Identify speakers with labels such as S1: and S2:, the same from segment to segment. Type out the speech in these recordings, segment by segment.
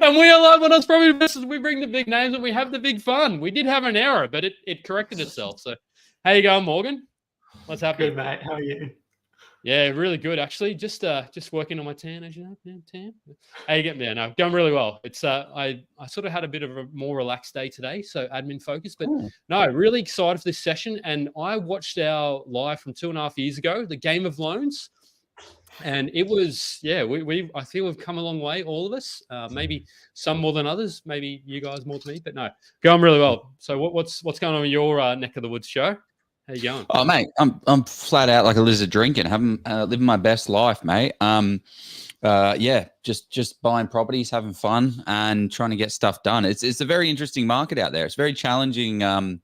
S1: And we are like, when us property investors, we bring the big names and we have the big fun. We did have an error, but it corrected itself. So how you going, Morgan? What's happening?
S2: Good, mate. How are you?
S1: Yeah, really good actually. Just working on my tan, as you know, tan. How you getting there? No, going really well. It's I sort of had a bit of a more relaxed day today, so admin focused. But no, really excited for this session. And I watched our live from 2.5 years ago, the Game of Loans. And it was, I feel we've come a long way, all of us. Maybe some more than others, maybe you guys more than me, but no, going really well. So what's going on in your neck of the woods, show? How you going?
S3: Oh, mate, I'm flat out like a lizard drinking, living my best life, mate. Just buying properties, having fun, and trying to get stuff done. It's a very interesting market out there. It's very challenging. I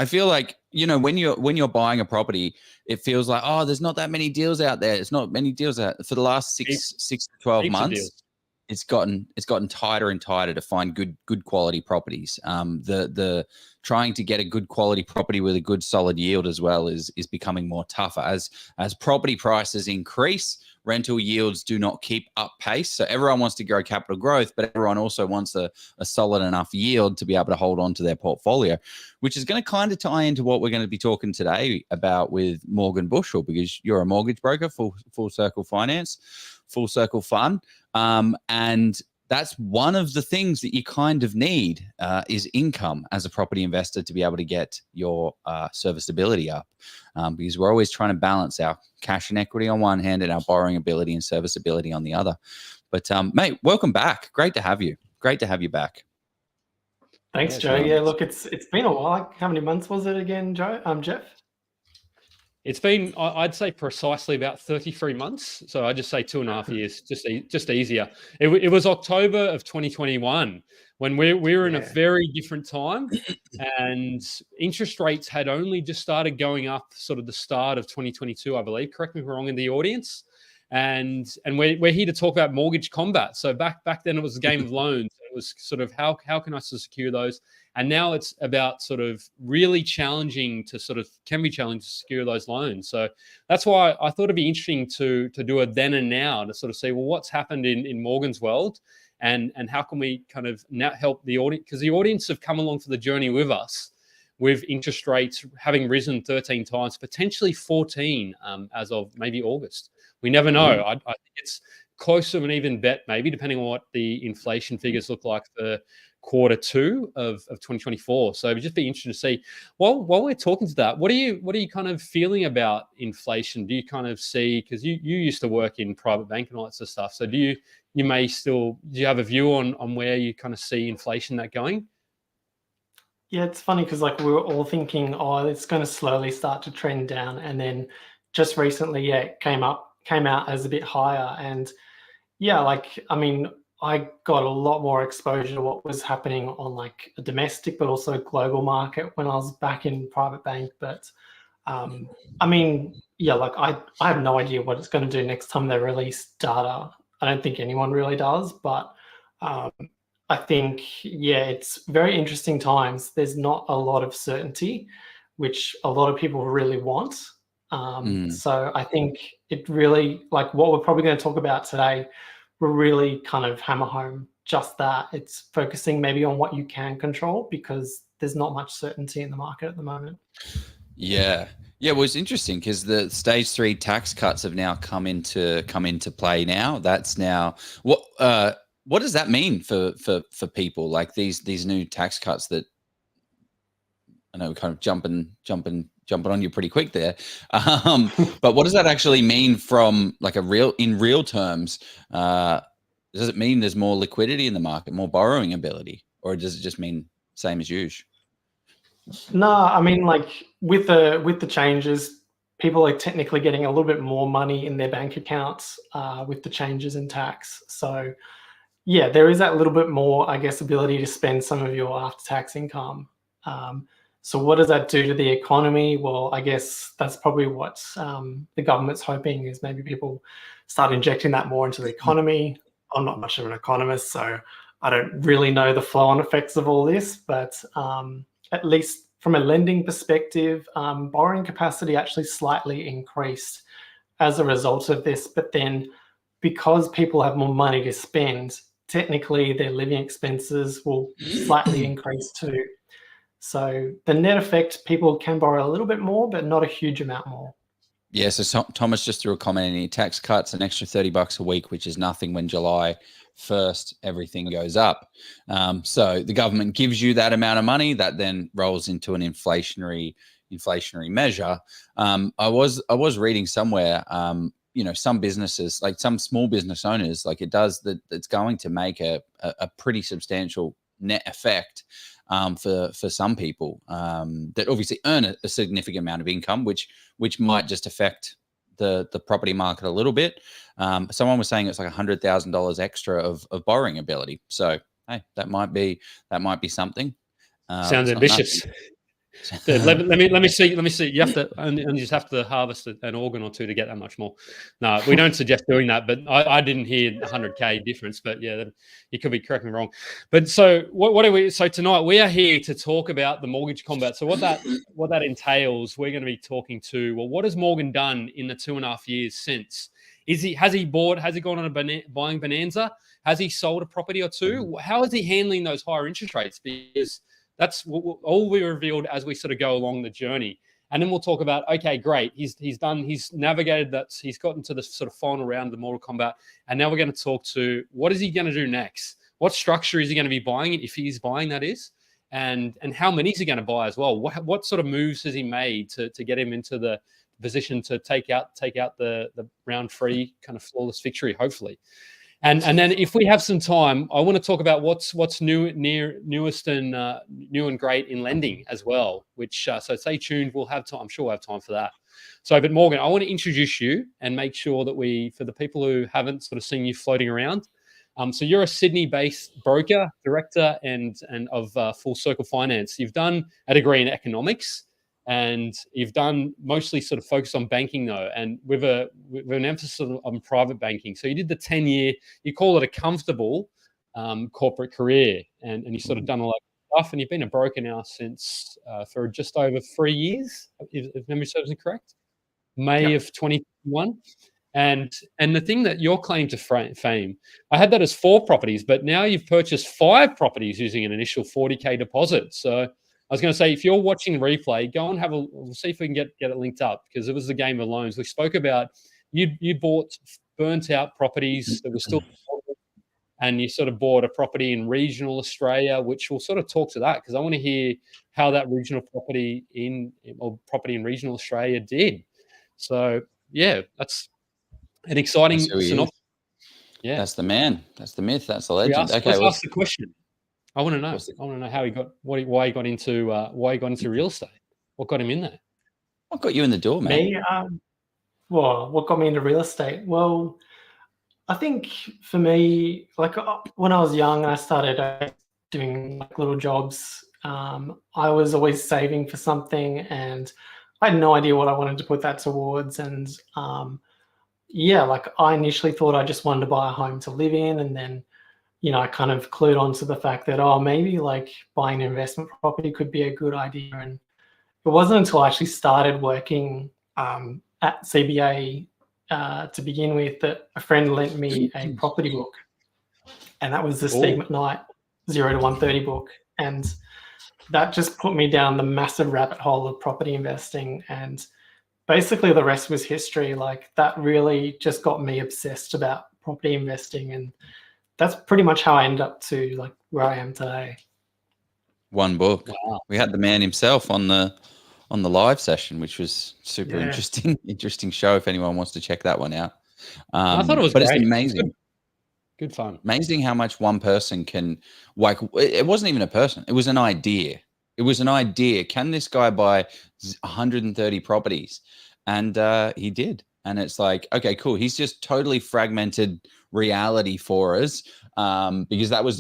S3: feel like, when you're buying a property, it feels like, oh, there's not that many deals out there. It's not many deals out for the last six to 12 months. It's gotten tighter and tighter to find good quality properties. The trying to get a good quality property with a good solid yield as well is becoming more tougher as property prices increase. Rental yields do not keep up pace. So everyone wants to grow capital growth, but everyone also wants a solid enough yield to be able to hold on to their portfolio, which is going to kind of tie into what we're going to be talking today about with Morgan Bushell, because you're a mortgage broker, full circle finance, full circle fun. And that's one of the things that you kind of need is income as a property investor to be able to get your serviceability up, because we're always trying to balance our cash and equity on one hand and our borrowing ability and serviceability on the other. But mate, welcome back. Great to have you. Great to have you back.
S2: Thanks, Joe. Yeah, look, it's been a while. How many months was it again, Jeff?
S1: It's been, I'd say, precisely about 33 months. So I just say 2.5 years, just easier. It was October of 2021 when we were in a very different time, and interest rates had only just started going up, sort of the start of 2022, I believe. Correct me if I'm wrong in the audience. And we're here to talk about mortgage combat. So back then it was a game of loans. It was sort of how can I secure those? And now it's about sort of really challenging to can be challenged to secure those loans. So that's why I thought it'd be interesting to do a then and now to sort of see, well, what's happened in Morgan's world, and how can we kind of now help the audience, because the audience have come along for the journey with us, with interest rates having risen 13 times, potentially 14 as of maybe August. We never know. I think it's close to an even bet, maybe, depending on what the inflation figures look like for Q2 of 2024. So it'd just be interesting to see. While we're talking to that, what are you kind of feeling about inflation? Do you kind of see, because you used to work in private bank and all that sort of stuff, so do you have a view on where you kind of see inflation that going?
S2: Yeah, it's funny because we were all thinking, oh, it's going to slowly start to trend down, and then just recently, it came out as a bit higher. And I got a lot more exposure to what was happening on a domestic but also global market when I was back in private bank. But I have no idea what it's going to do next time they release data. I don't think anyone really does, but I think, it's very interesting times. There's not a lot of certainty, which a lot of people really want. So I think it really, what we're probably going to talk about today, will really kind of hammer home just that. It's focusing maybe on what you can control, because there's not much certainty in the market at the moment.
S3: Yeah. Well, it's interesting because the stage 3 tax cuts have now come into play. Now that's now what does that mean for people, like these new tax cuts that, I know we're kind of jumping on you pretty quick there. But what does that actually mean from in real terms? Does it mean there's more liquidity in the market, more borrowing ability, or does it just mean same as usual?
S2: No, I mean, with the changes, people are technically getting a little bit more money in their bank accounts with the changes in tax. So there is that little bit more, I guess, ability to spend some of your after-tax income. So what does that do to the economy? Well, I guess that's probably what the government's hoping, is maybe people start injecting that more into the economy. I'm not much of an economist, so I don't really know the flow-on effects of all this, but at least from a lending perspective, borrowing capacity actually slightly increased as a result of this. But then because people have more money to spend, technically their living expenses will slightly increase too. So the net effect, people can borrow a little bit more, but not a huge amount more.
S3: Yeah, so Thomas just threw a comment in here. Tax cuts an extra $30 a week, which is nothing when July 1st everything goes up. So the government gives you that amount of money that then rolls into an inflationary measure. I was reading somewhere, some businesses, like some small business owners, like it's going to make a pretty substantial net effect for some people that obviously earn a significant amount of income, which might just affect the property market a little bit. Someone was saying it's like $100,000 extra of borrowing ability. So hey, that might be something.
S1: Sounds ambitious. let me see. You have to and you just have to harvest an organ or two to get that much more. No, we don't suggest doing that. But I didn't hear 100K difference. But yeah, you could be correct me wrong. But so what are we? So tonight we are here to talk about the mortgage combat. So what that entails, we're going to be talking to. Well, what has Morgan done in the 2.5 years since? Has he gone on a buying bonanza? Has he sold a property or two? How is he handling those higher interest rates? Because that's all we revealed as we sort of go along the journey. And then we'll talk about, okay, great. He's navigated that. He's gotten to the sort of final round of the Mortal Kombat. And now we're going to talk to what is he going to do next? What structure is he going to be buying it, if he's buying, that is? And how many is he going to buy as well? What sort of moves has he made to get him into the position to take out the round 3 kind of flawless victory, hopefully. And then if we have some time, I want to talk about what's newest and new and great in lending as well. Which so stay tuned. We'll have time. I'm sure we'll have time for that. So, but Morgan, I want to introduce you and make sure that for the people who haven't sort of seen you floating around. So you're a Sydney-based broker, director, and of Full Circle Finance. You've done a degree in economics. And you've done mostly sort of focus on banking though, and with an emphasis on private banking. So you did the 10-year, you call it a comfortable corporate career, and you sort of done a lot of stuff, and you've been a broker now since for just over 3 years, if memory serves me correct, May of 2021. And the thing that your claim to fame, I had that as 4 properties, but now you've purchased 5 properties using an initial 40K deposit. So I was going to say, if you're watching replay, go and we'll see if we can get it linked up, because it was the game of loans. We spoke about you bought burnt out properties that were still, and you sort of bought a property in regional Australia, which we'll sort of talk to that, because I want to hear how that regional property in regional Australia did. So yeah, that's an exciting synopsis. Yeah,
S3: that's the man. That's the myth. That's the legend.
S1: Let's ask the question. I want to know how he got, why he got into real estate. What got him in there?
S3: What got you in the door, man?
S2: Me, what got me into real estate? Well, I think for me, like when I was young, I started doing like little jobs. I was always saving for something, and I had no idea what I wanted to put that towards. And like I initially thought I just wanted to buy a home to live in, and then I kind of clued on to the fact that, maybe like buying an investment property could be a good idea. And it wasn't until I actually started working at CBA to begin with that a friend lent me a property book. And that was the Steve McKnight 0 to 130 book. And that just put me down the massive rabbit hole of property investing. And basically the rest was history. Like that really just got me obsessed about property investing, and that's pretty much how I ended up to like where I am today.
S3: One book.
S1: Wow.
S3: We had the man himself on the live session, which was super interesting show. If anyone wants to check that one out,
S1: I thought it was,
S3: but
S1: great.
S3: It's amazing.
S1: Good fun.
S3: Amazing how much one person can, like, it wasn't even a person. It was an idea. Can this guy buy 130 properties? And he did. And it's like, okay, cool. He's just totally fragmented reality for us, because that was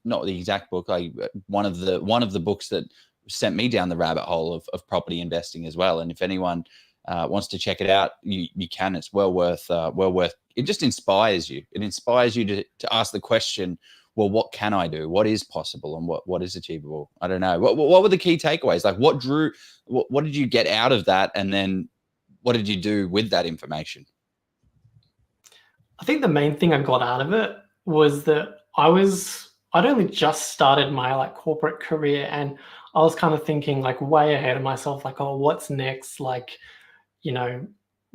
S3: not the exact book. Like one of the books that sent me down the rabbit hole of property investing as well. And if anyone wants to check it out, you can. It's well worth. It just inspires you. It inspires you to ask the question, well, what can I do? What is possible, and what is achievable? I don't know. What were the key takeaways? Like what did you get out of that? And then what did you do with that information?
S2: I think the main thing I got out of it was that I'd only just started my like corporate career, and I was kind of thinking like way ahead of myself, like, oh, what's next? Like, you know,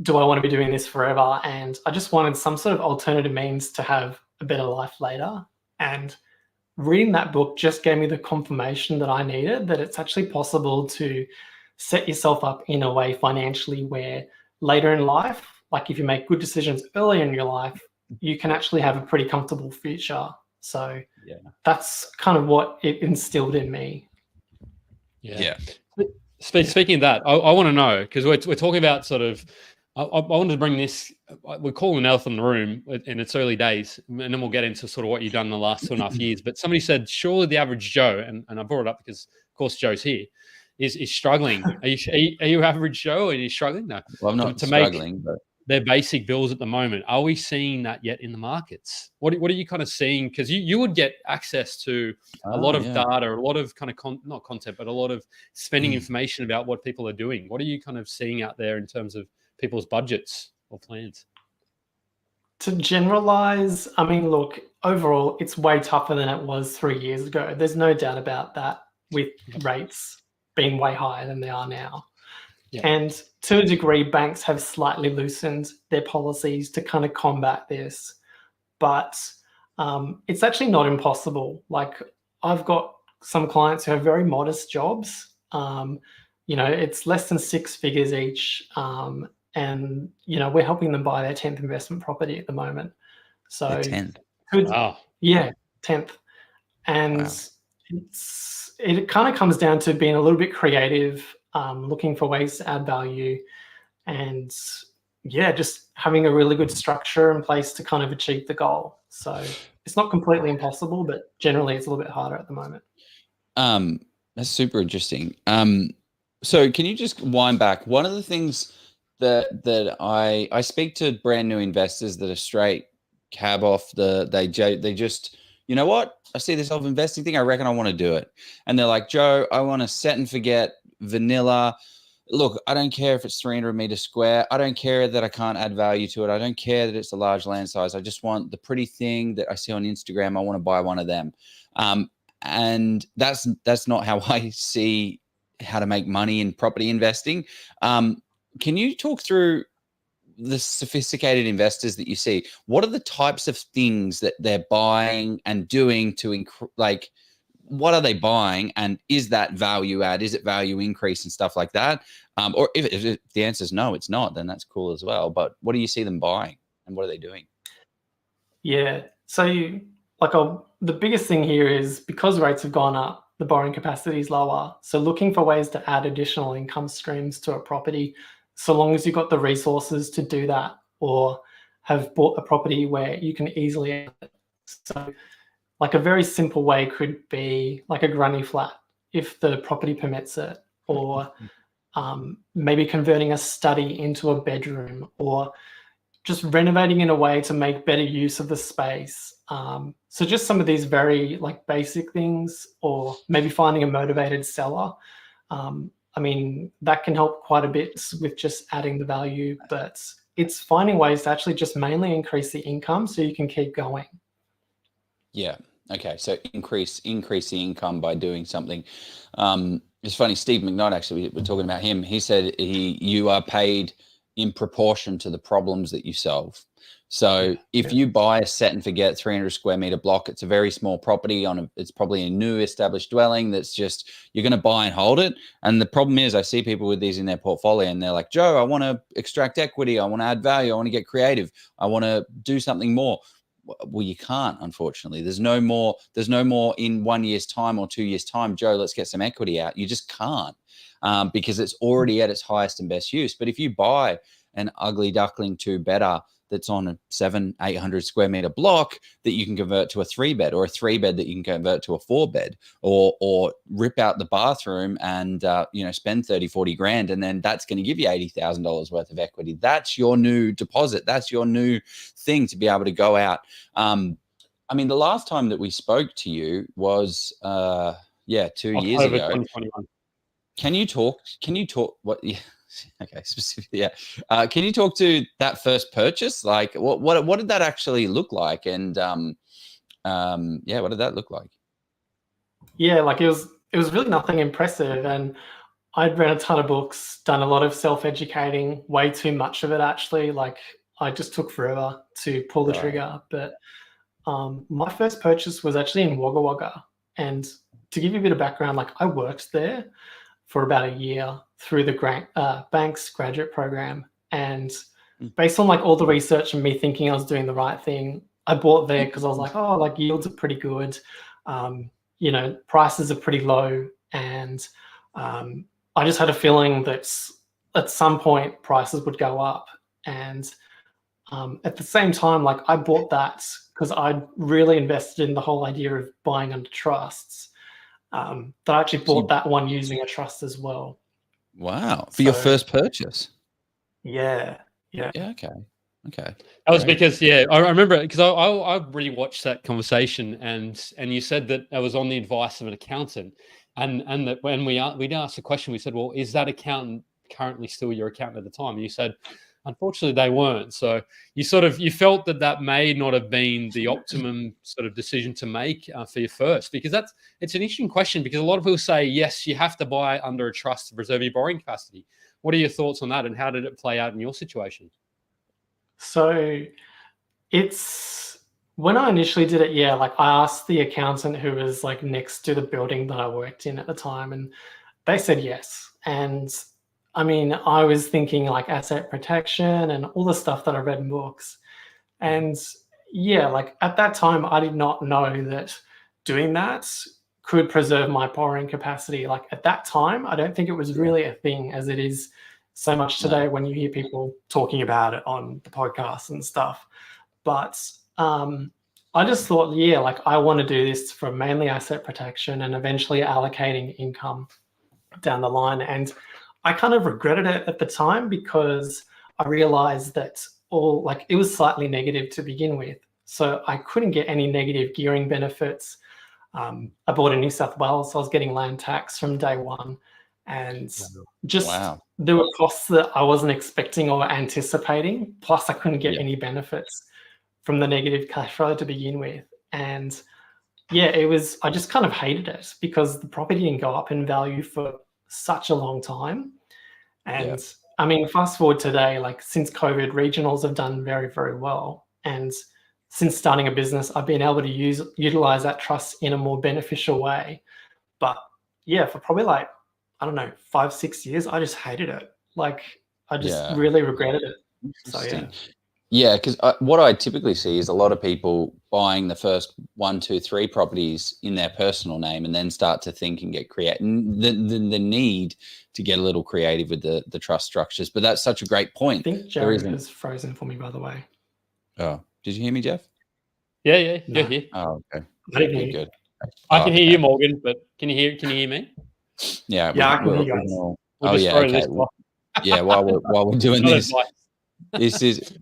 S2: do I want to be doing this forever? And I just wanted some sort of alternative means to have a better life later. And reading that book just gave me the confirmation that I needed, that it's actually possible to set yourself up in a way financially where later in life, like if you make good decisions early in your life, you can actually have a pretty comfortable future. So
S3: Yeah.
S2: that's kind of what it instilled in me.
S3: Yeah.
S1: Speaking of that, I want to know, because we're talking about sort of, I wanted to bring this, we're calling an elephant in the room in its early days, and then we'll get into sort of what you've done in the last 2.5 years. But somebody said, surely the average Joe, and I brought it up because, of course, Joe's here, is struggling. Are you average Joe, or are you struggling? No.
S3: Well, I'm not
S1: to
S3: struggling, but
S1: their basic bills at the moment. Are we seeing that yet in the markets? What are you kind of seeing? Because you would get access to a lot of data, a lot of kind of not content, but a lot of spending information about what people are doing. What are you kind of seeing out there in terms of people's budgets or plans?
S2: To generalize, I mean, look, overall, it's way tougher than it was 3 years ago. There's no doubt about that, with rates being way higher than they are now. Yeah. And to a degree, banks have slightly loosened their policies to kind of combat this. But it's actually not impossible. Like, I've got some clients who have very modest jobs. It's less than 6 figures each. And, we're helping them buy their 10th investment property at the moment. So,
S3: 10th.
S1: Wow.
S2: Yeah, 10th. And it kind of comes down to being a little bit creative, looking for ways to add value, and just having a really good structure in place to kind of achieve the goal. So it's not completely impossible, but generally it's a little bit harder at the moment.
S3: That's super interesting. So can you just wind back? One of the things that I speak to brand new investors that are straight cab off they just, you know what? I see this whole investing thing. I reckon I want to do it. And they're like, Joe, I want to set and forget vanilla. Look, I don't care if it's 300 meters square. I don't care that I can't add value to it. I don't care that it's a large land size. I just want the pretty thing that I see on Instagram. I want to buy one of them. And that's not how I see how to make money in property investing. Can you talk through the sophisticated investors that you see? What are the types of things that they're buying and doing to what are they buying, and is that value add? Is it value increase and stuff like that? Or if the answer is no, it's not, then that's cool as well. But what do you see them buying, and what are they doing?
S2: Yeah. So the biggest thing here is, because rates have gone up, the borrowing capacity is lower. So looking for ways to add additional income streams to a property, so long as you've got the resources to do that, or have bought a property where you can easily add it. So like a very simple way could be like a granny flat, if the property permits it, or maybe converting a study into a bedroom, or just renovating in a way to make better use of the space. So just some of these very basic things, or maybe finding a motivated seller. I mean, that can help quite a bit with just adding the value, but it's finding ways to actually just mainly increase the income so you can keep going.
S3: Yeah. Okay. So increase the income by doing something. It's funny, Steve McKnight, actually, we're talking about him. He said you are paid in proportion to the problems that you solve. So if you buy a set and forget 300 square meter block, it's a very small property it's probably a new established dwelling that's just, you're going to buy and hold it. And the problem is, I see people with these in their portfolio and they're like, Joe, I want to extract equity. I want to add value. I want to get creative. I want to do something more. Well, you can't, unfortunately. There's no more in 1 year's time or 2 years' time, Joe, let's get some equity out. You just can't, because it's already at its highest and best use. But if you buy an ugly duckling 2-bedder that's on a 700-800 square meter block that you can convert to a 3-bed, or a 3-bed that you can convert to a 4-bed, or rip out the bathroom and spend 30-40 grand, and then that's going to give you $80,000 worth of equity. That's your new deposit. That's your new thing to be able to go out. I mean, the last time that we spoke to you was 2 years ago.
S1: 2021.
S3: Can you talk what Okay, specifically, yeah. Can you talk to that first purchase? Like, what did that actually look like? And yeah, what did that look like?
S2: Yeah, like it was really nothing impressive, and I'd read a ton of books, done a lot of self-educating, way too much of it actually. Like I just took forever to pull the trigger. But my first purchase was actually in Wagga Wagga, and to give you a bit of background, like I worked there for about a year through the bank's graduate program, and based on like all the research and me thinking I was doing the right thing, I bought there because I was like, oh, like yields are pretty good, you know, prices are pretty low, and I just had a feeling that at some point prices would go up. And at the same time, like I bought that because I'd really invested in the whole idea of buying under trusts. That I actually bought that one using a trust as well.
S3: Wow. For your first purchase?
S2: Yeah.
S3: Yeah, okay. Okay.
S1: That was because, yeah, I remember because I rewatched that conversation, and you said that was on the advice of an accountant, and that when we'd asked the question, we said, well, is that accountant currently still your accountant at the time? And you said, unfortunately, they weren't. So you felt that may not have been the optimum sort of decision to make for your first, because it's an interesting question, because a lot of people say, yes, you have to buy under a trust to preserve your borrowing capacity. What are your thoughts on that, and how did it play out in your situation?
S2: So it's when I initially did it, yeah, like I asked the accountant who was like next to the building that I worked in at the time, and they said yes. And I mean, I was thinking like asset protection and all the stuff that I read in books. And yeah, like at that time, I did not know that doing that could preserve my borrowing capacity. Like at that time, I don't think it was really a thing as it is so much today when you hear people talking about it on the podcast and stuff. But I just thought, yeah, like I want to do this for mainly asset protection and eventually allocating income down the line. And I kind of regretted it at the time because I realized that it was slightly negative to begin with. So I couldn't get any negative gearing benefits. I bought in New South Wales, so I was getting land tax from day one. And there were costs that I wasn't expecting or anticipating. Plus, I couldn't get any benefits from the negative cash flow to begin with. And yeah, I just kind of hated it because the property didn't go up in value for such a long time. And I mean, fast forward today, like since COVID, regionals have done very, very well. And since starting a business, I've been able to utilize that trust in a more beneficial way. But yeah, for probably like, I don't know, 5-6 years, I just hated it. Like I just really regretted it. So yeah.
S3: Yeah, because what I typically see is a lot of people buying the first 1, 2, 3 properties in their personal name and then start to think and get creative. The need to get a little creative with the trust structures. But that's such a great point.
S2: I think Jared has frozen for me, by the way.
S3: Oh, did you hear me, Jeff?
S1: Yeah, you're here.
S3: Oh, okay.
S2: Okay,
S3: good.
S1: I can hear you, Morgan, but can you hear me?
S3: Yeah,
S2: I can hear you guys.
S3: Okay. Yeah, while we're doing this, this is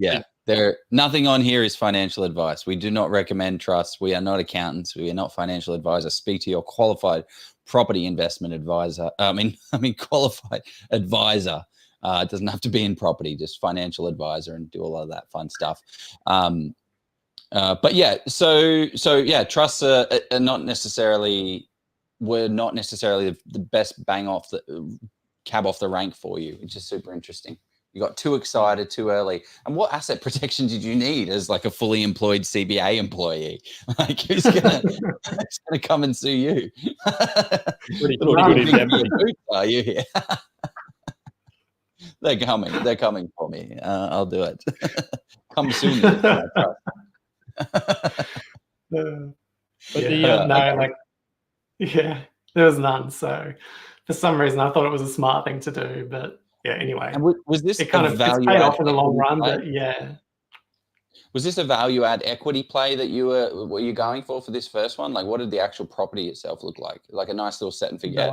S3: nothing on here is financial advice. We do not recommend trusts. We are not accountants. We are not financial advisors. Speak to your qualified property investment advisor. I mean, qualified advisor. It doesn't have to be in property, just financial advisor, and do all of that fun stuff. But yeah, so yeah, trusts are not necessarily the best cab off the rank for you, which is super interesting. You got too excited too early. And what asset protection did you need as like a fully employed CBA employee? Like who's gonna come and sue you?
S1: Pretty good example.
S3: Are you here? They're coming for me. I'll do it. Come sue me.
S2: There was none. So for some reason, I thought it was a smart thing to do, but yeah, anyway.
S3: And was this
S2: it's paid off in the long run, but yeah.
S3: Was this a value add equity play that you were going for this first one? Like, what did the actual property itself look like? Like a nice little set and forget?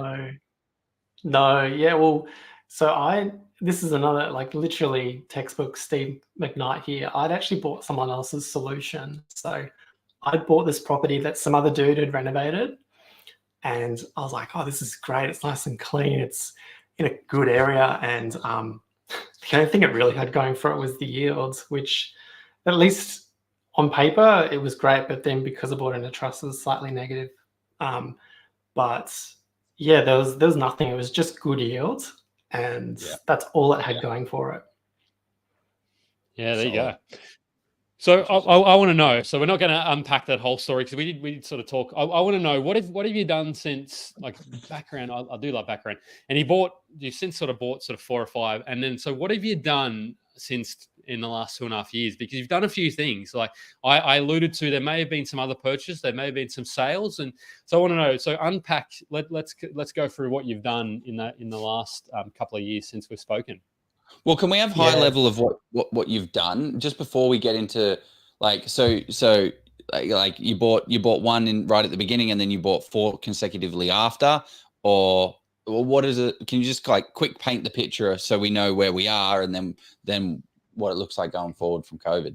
S2: No. Yeah. Well, so this is another like literally textbook Steve McKnight here. I'd actually bought someone else's solution. So I bought this property that some other dude had renovated, and I was like, oh, this is great. It's nice and clean. It's in a good area, and the only thing it really had going for it was the yields, which at least on paper it was great, but then because I bought in a trust, it was slightly negative. But yeah, there was nothing. It was just good yields, and that's all it had going for it.
S1: Yeah, there you go. So I want to know. So we're not going to unpack that whole story because we did sort of talk. I want to know what have you done since, like, background. I do like background. And you've since bought 4 or 5, and then so what have you done since in the last 2.5 years? Because you've done a few things. Like I alluded to, there may have been some other purchases, there may have been some sales, and so I want to know. So unpack. Let's go through what you've done in the last couple of years since we've spoken.
S3: Well, can we have high level of what you've done just before we get into like so like you bought one in right at the beginning and then you bought 4 consecutively after, or what is it? Can you just like quick paint the picture so we know where we are and then what it looks like going forward from COVID?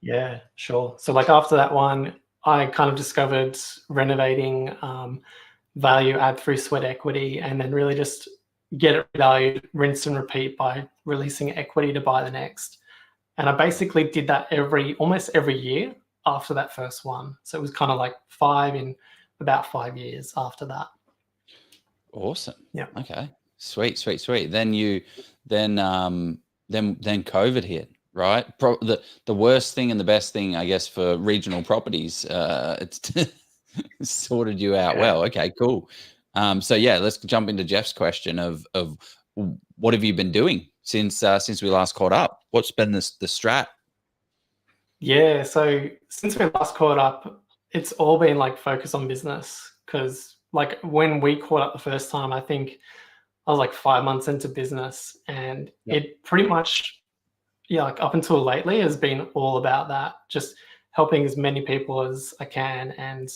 S2: Yeah, sure. So like after that one, I kind of discovered renovating, value add through sweat equity, and then really just get it valued, rinse and repeat by releasing equity to buy the next. And I basically did that almost every year after that first one. So it was kind of like 5 in about 5 years after that.
S3: Awesome.
S2: Yeah.
S3: Okay. Sweet. Then COVID hit, right? The worst thing and the best thing, I guess, for regional properties. It's sorted you out well. Okay, cool. So yeah, let's jump into Jeff's question of what have you been doing since we last caught up? What's been the strat?
S2: Yeah, so since we last caught up, it's all been like focus on business, because like when we caught up the first time, I think I was like 5 months into business, and it pretty much, like up until lately has been all about that, just helping as many people as I can. And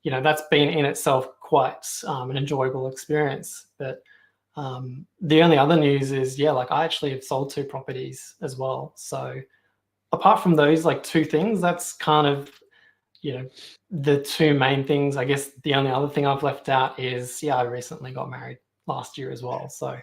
S2: that's been in itself quite an enjoyable experience. But the only other news is, like I actually have sold 2 properties as well. So apart from those like 2 things, that's kind of, the 2 main things. I guess the only other thing I've left out is, I recently got married last year as well. So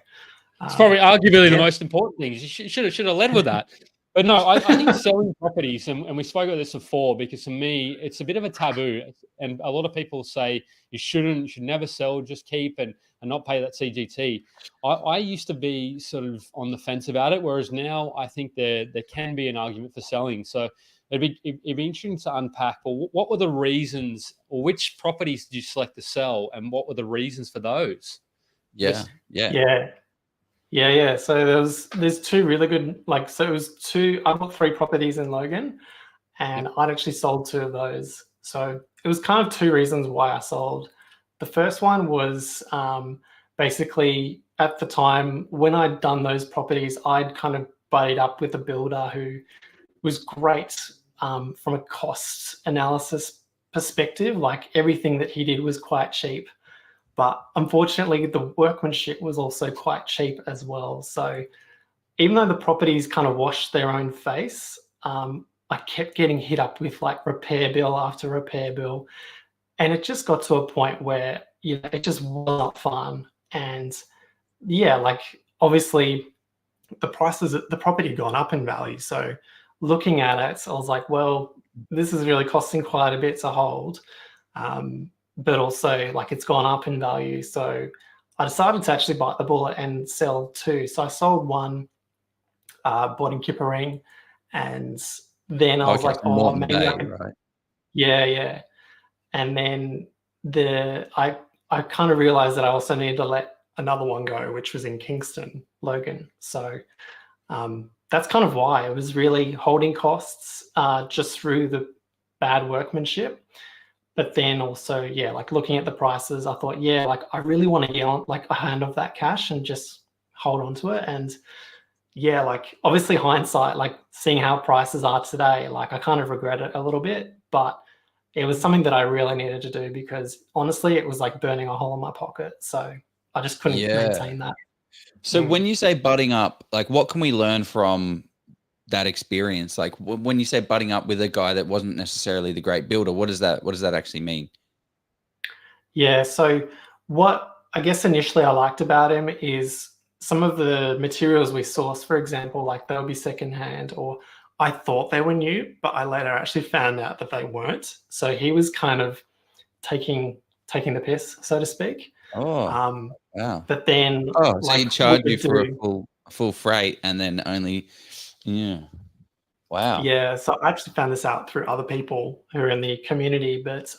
S1: it's probably arguably the most important thing. You should have led with that. But no, I think selling properties, and we spoke about this before, because to me, it's a bit of a taboo. And a lot of people say you should never sell, just keep and not pay that CGT. I used to be sort of on the fence about it, whereas now I think there can be an argument for selling. So it'd be interesting to unpack, well, what were the reasons, or which properties did you select to sell, and what were the reasons for those?
S2: Yeah. So there's 2 really good, so it was 2. I bought 3 properties in Logan, and I'd actually sold 2 of those. So it was kind of 2 reasons why I sold. The first one was basically at the time when I'd done those properties, I'd kind of buddied up with a builder who was great from a cost analysis perspective. Like everything that he did was quite cheap. But unfortunately, the workmanship was also quite cheap as well. So even though the properties kind of washed their own face, I kept getting hit up with like repair bill after repair bill. And it just got to a point where, it just wasn't fun. And obviously the property had gone up in value. So looking at it, I was like, well, this is really costing quite a bit to hold. But also it's gone up in value. So I decided to actually bite the bullet and sell 2. So I sold 1, bought in Kippering, and then I was like, oh, maybe I can.
S3: Right?
S2: Yeah. And then I kind of realized that I also needed to let another one go, which was in Kingston, Logan. So that's kind of why it was really holding costs just through the bad workmanship. But then also, looking at the prices, I thought, I really want to get on a hand of that cash and just hold on to it. And obviously hindsight, seeing how prices are today, I kind of regret it a little bit, but it was something that I really needed to do, because honestly, it was like burning a hole in my pocket. So I just couldn't maintain that.
S3: So when you say budding up, what can we learn from that experience? When you say budding up with a guy that wasn't necessarily the great builder, what does that actually mean?
S2: Yeah, so what I guess initially I liked about him is some of the materials we source, for example, like they'll be secondhand, or I thought they were new, but I later actually found out that they weren't. So he was kind of taking the piss, so to speak.
S3: Oh, wow.
S2: But then,
S3: Oh, so
S2: like,
S3: he charged you for a full freight, and then only, yeah. Wow.
S2: Yeah, so I actually found this out through other people who are in the community, but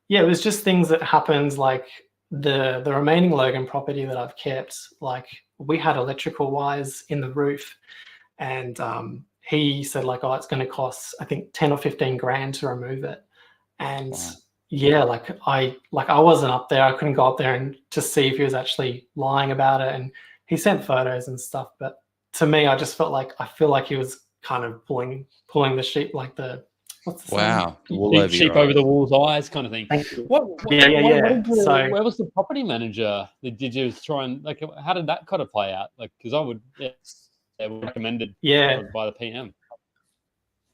S2: yeah, it was just things that happened, like the remaining Logan property that I've kept, like we had electrical wires in the roof, and he said like, oh, it's going to cost, I think 10 or 15 grand to remove it. And
S3: Wow.
S2: yeah, like I wasn't up there. I couldn't go up there and just see if he was actually lying about it. And he sent photos and stuff, but to me, I just felt like, I feel like he was kind of pulling the sheep, like the, what's the
S3: Wow.
S1: Sheep over the wool's eyes kind of thing.
S2: Thank you.
S1: What
S2: So
S1: where was the property manager? Did you try and, like, how did that kind of play out? Like, because I would, recommended by the PM.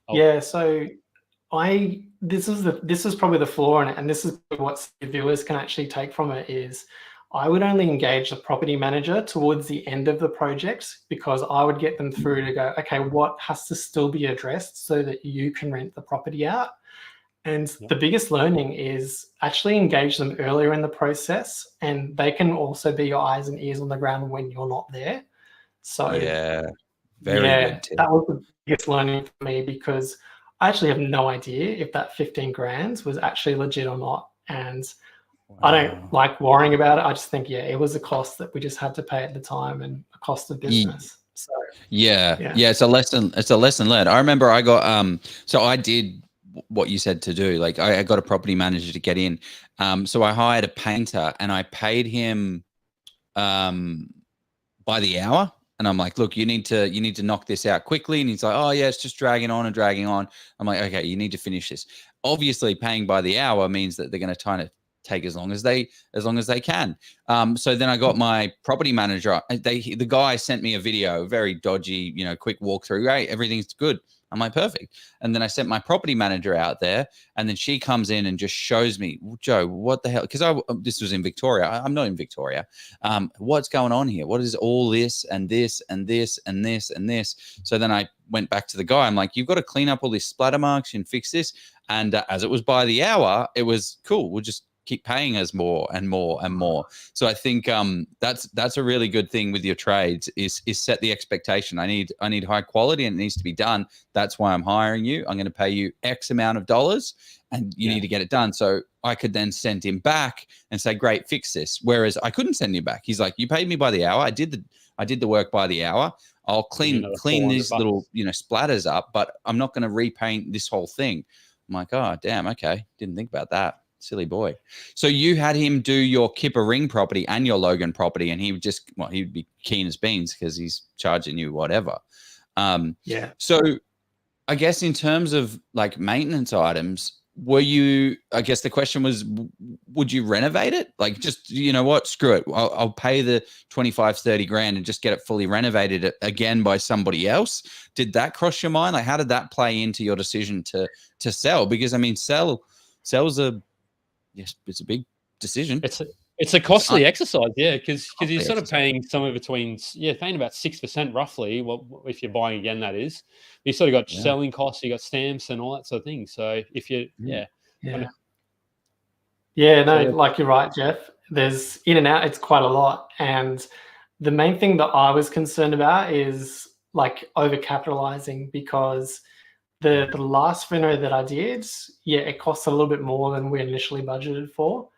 S2: Yeah, so this is probably the flaw in it, and this is what viewers can actually take from it, is I would only engage the property manager towards the end of the project, because I would get them through to go, okay, what has to still be addressed so that you can rent the property out? And the biggest learning is actually engage them earlier in the process, and they can also be your eyes and ears on the ground when you're not there. So
S3: yeah, very good tip.
S2: That was the biggest learning for me, because I actually have no idea if that 15 grand was actually legit or not. And I don't like worrying about it. I just think, it was a cost that we just had to pay at the time, and a cost of business. So
S3: yeah, it's a lesson. It's a lesson learned. I remember I got so I did what you said to do. Like I got a property manager to get in. So I hired a painter, and I paid him by the hour. And I'm like, look, you need to knock this out quickly. And he's like, oh yeah, it's just dragging on and dragging on. I'm like, okay, you need to finish this. Obviously, paying by the hour means that they're going to try to take as long as they can. So then I got my property manager. The guy sent me a video, very dodgy, quick walkthrough. Hey, everything's good. I'm like, perfect. And then I sent my property manager out there, and then she comes in and just shows me, Joe, what the hell? Because this was in Victoria. I'm not in Victoria. What's going on here? What is all this and this and this and this and this? So then I went back to the guy. I'm like, you've got to clean up all these splatter marks and fix this. And as it was by the hour, it was cool. We'll just keep paying us more and more and more. So I think that's a really good thing with your trades, is set the expectation. I need high quality, and it needs to be done. That's why I'm hiring you. I'm going to pay you X amount of dollars, and you need to get it done. So I could then send him back and say, great, fix this. Whereas I couldn't send him back. He's like, you paid me by the hour. I did the work by the hour. I'll clean these little splatters up, but I'm not going to repaint this whole thing. I'm like, oh damn, okay, didn't think about that. Silly boy. So you had him do your Kipper Ring property and your Logan property, and he would just, he'd be keen as beans because he's charging you whatever. So I guess in terms of like maintenance items, I guess the question was, would you renovate it? Like, just, you know what, screw it. I'll pay the 25, 30 grand and just get it fully renovated again by somebody else. Did that cross your mind? Like, how did that play into your decision to sell? Because I mean, sell's it's a big decision.
S1: It's a costly exercise, because you're sort of paying somewhere between paying about 6% roughly. Well, if you're buying again, that is. You sort of got selling costs, you got stamps and all that sort of thing. So if you
S2: like you're right, Jeff. There's in and out. It's quite a lot, and the main thing that I was concerned about is like overcapitalizing, because the last reno that I did, it cost a little bit more than we initially budgeted for.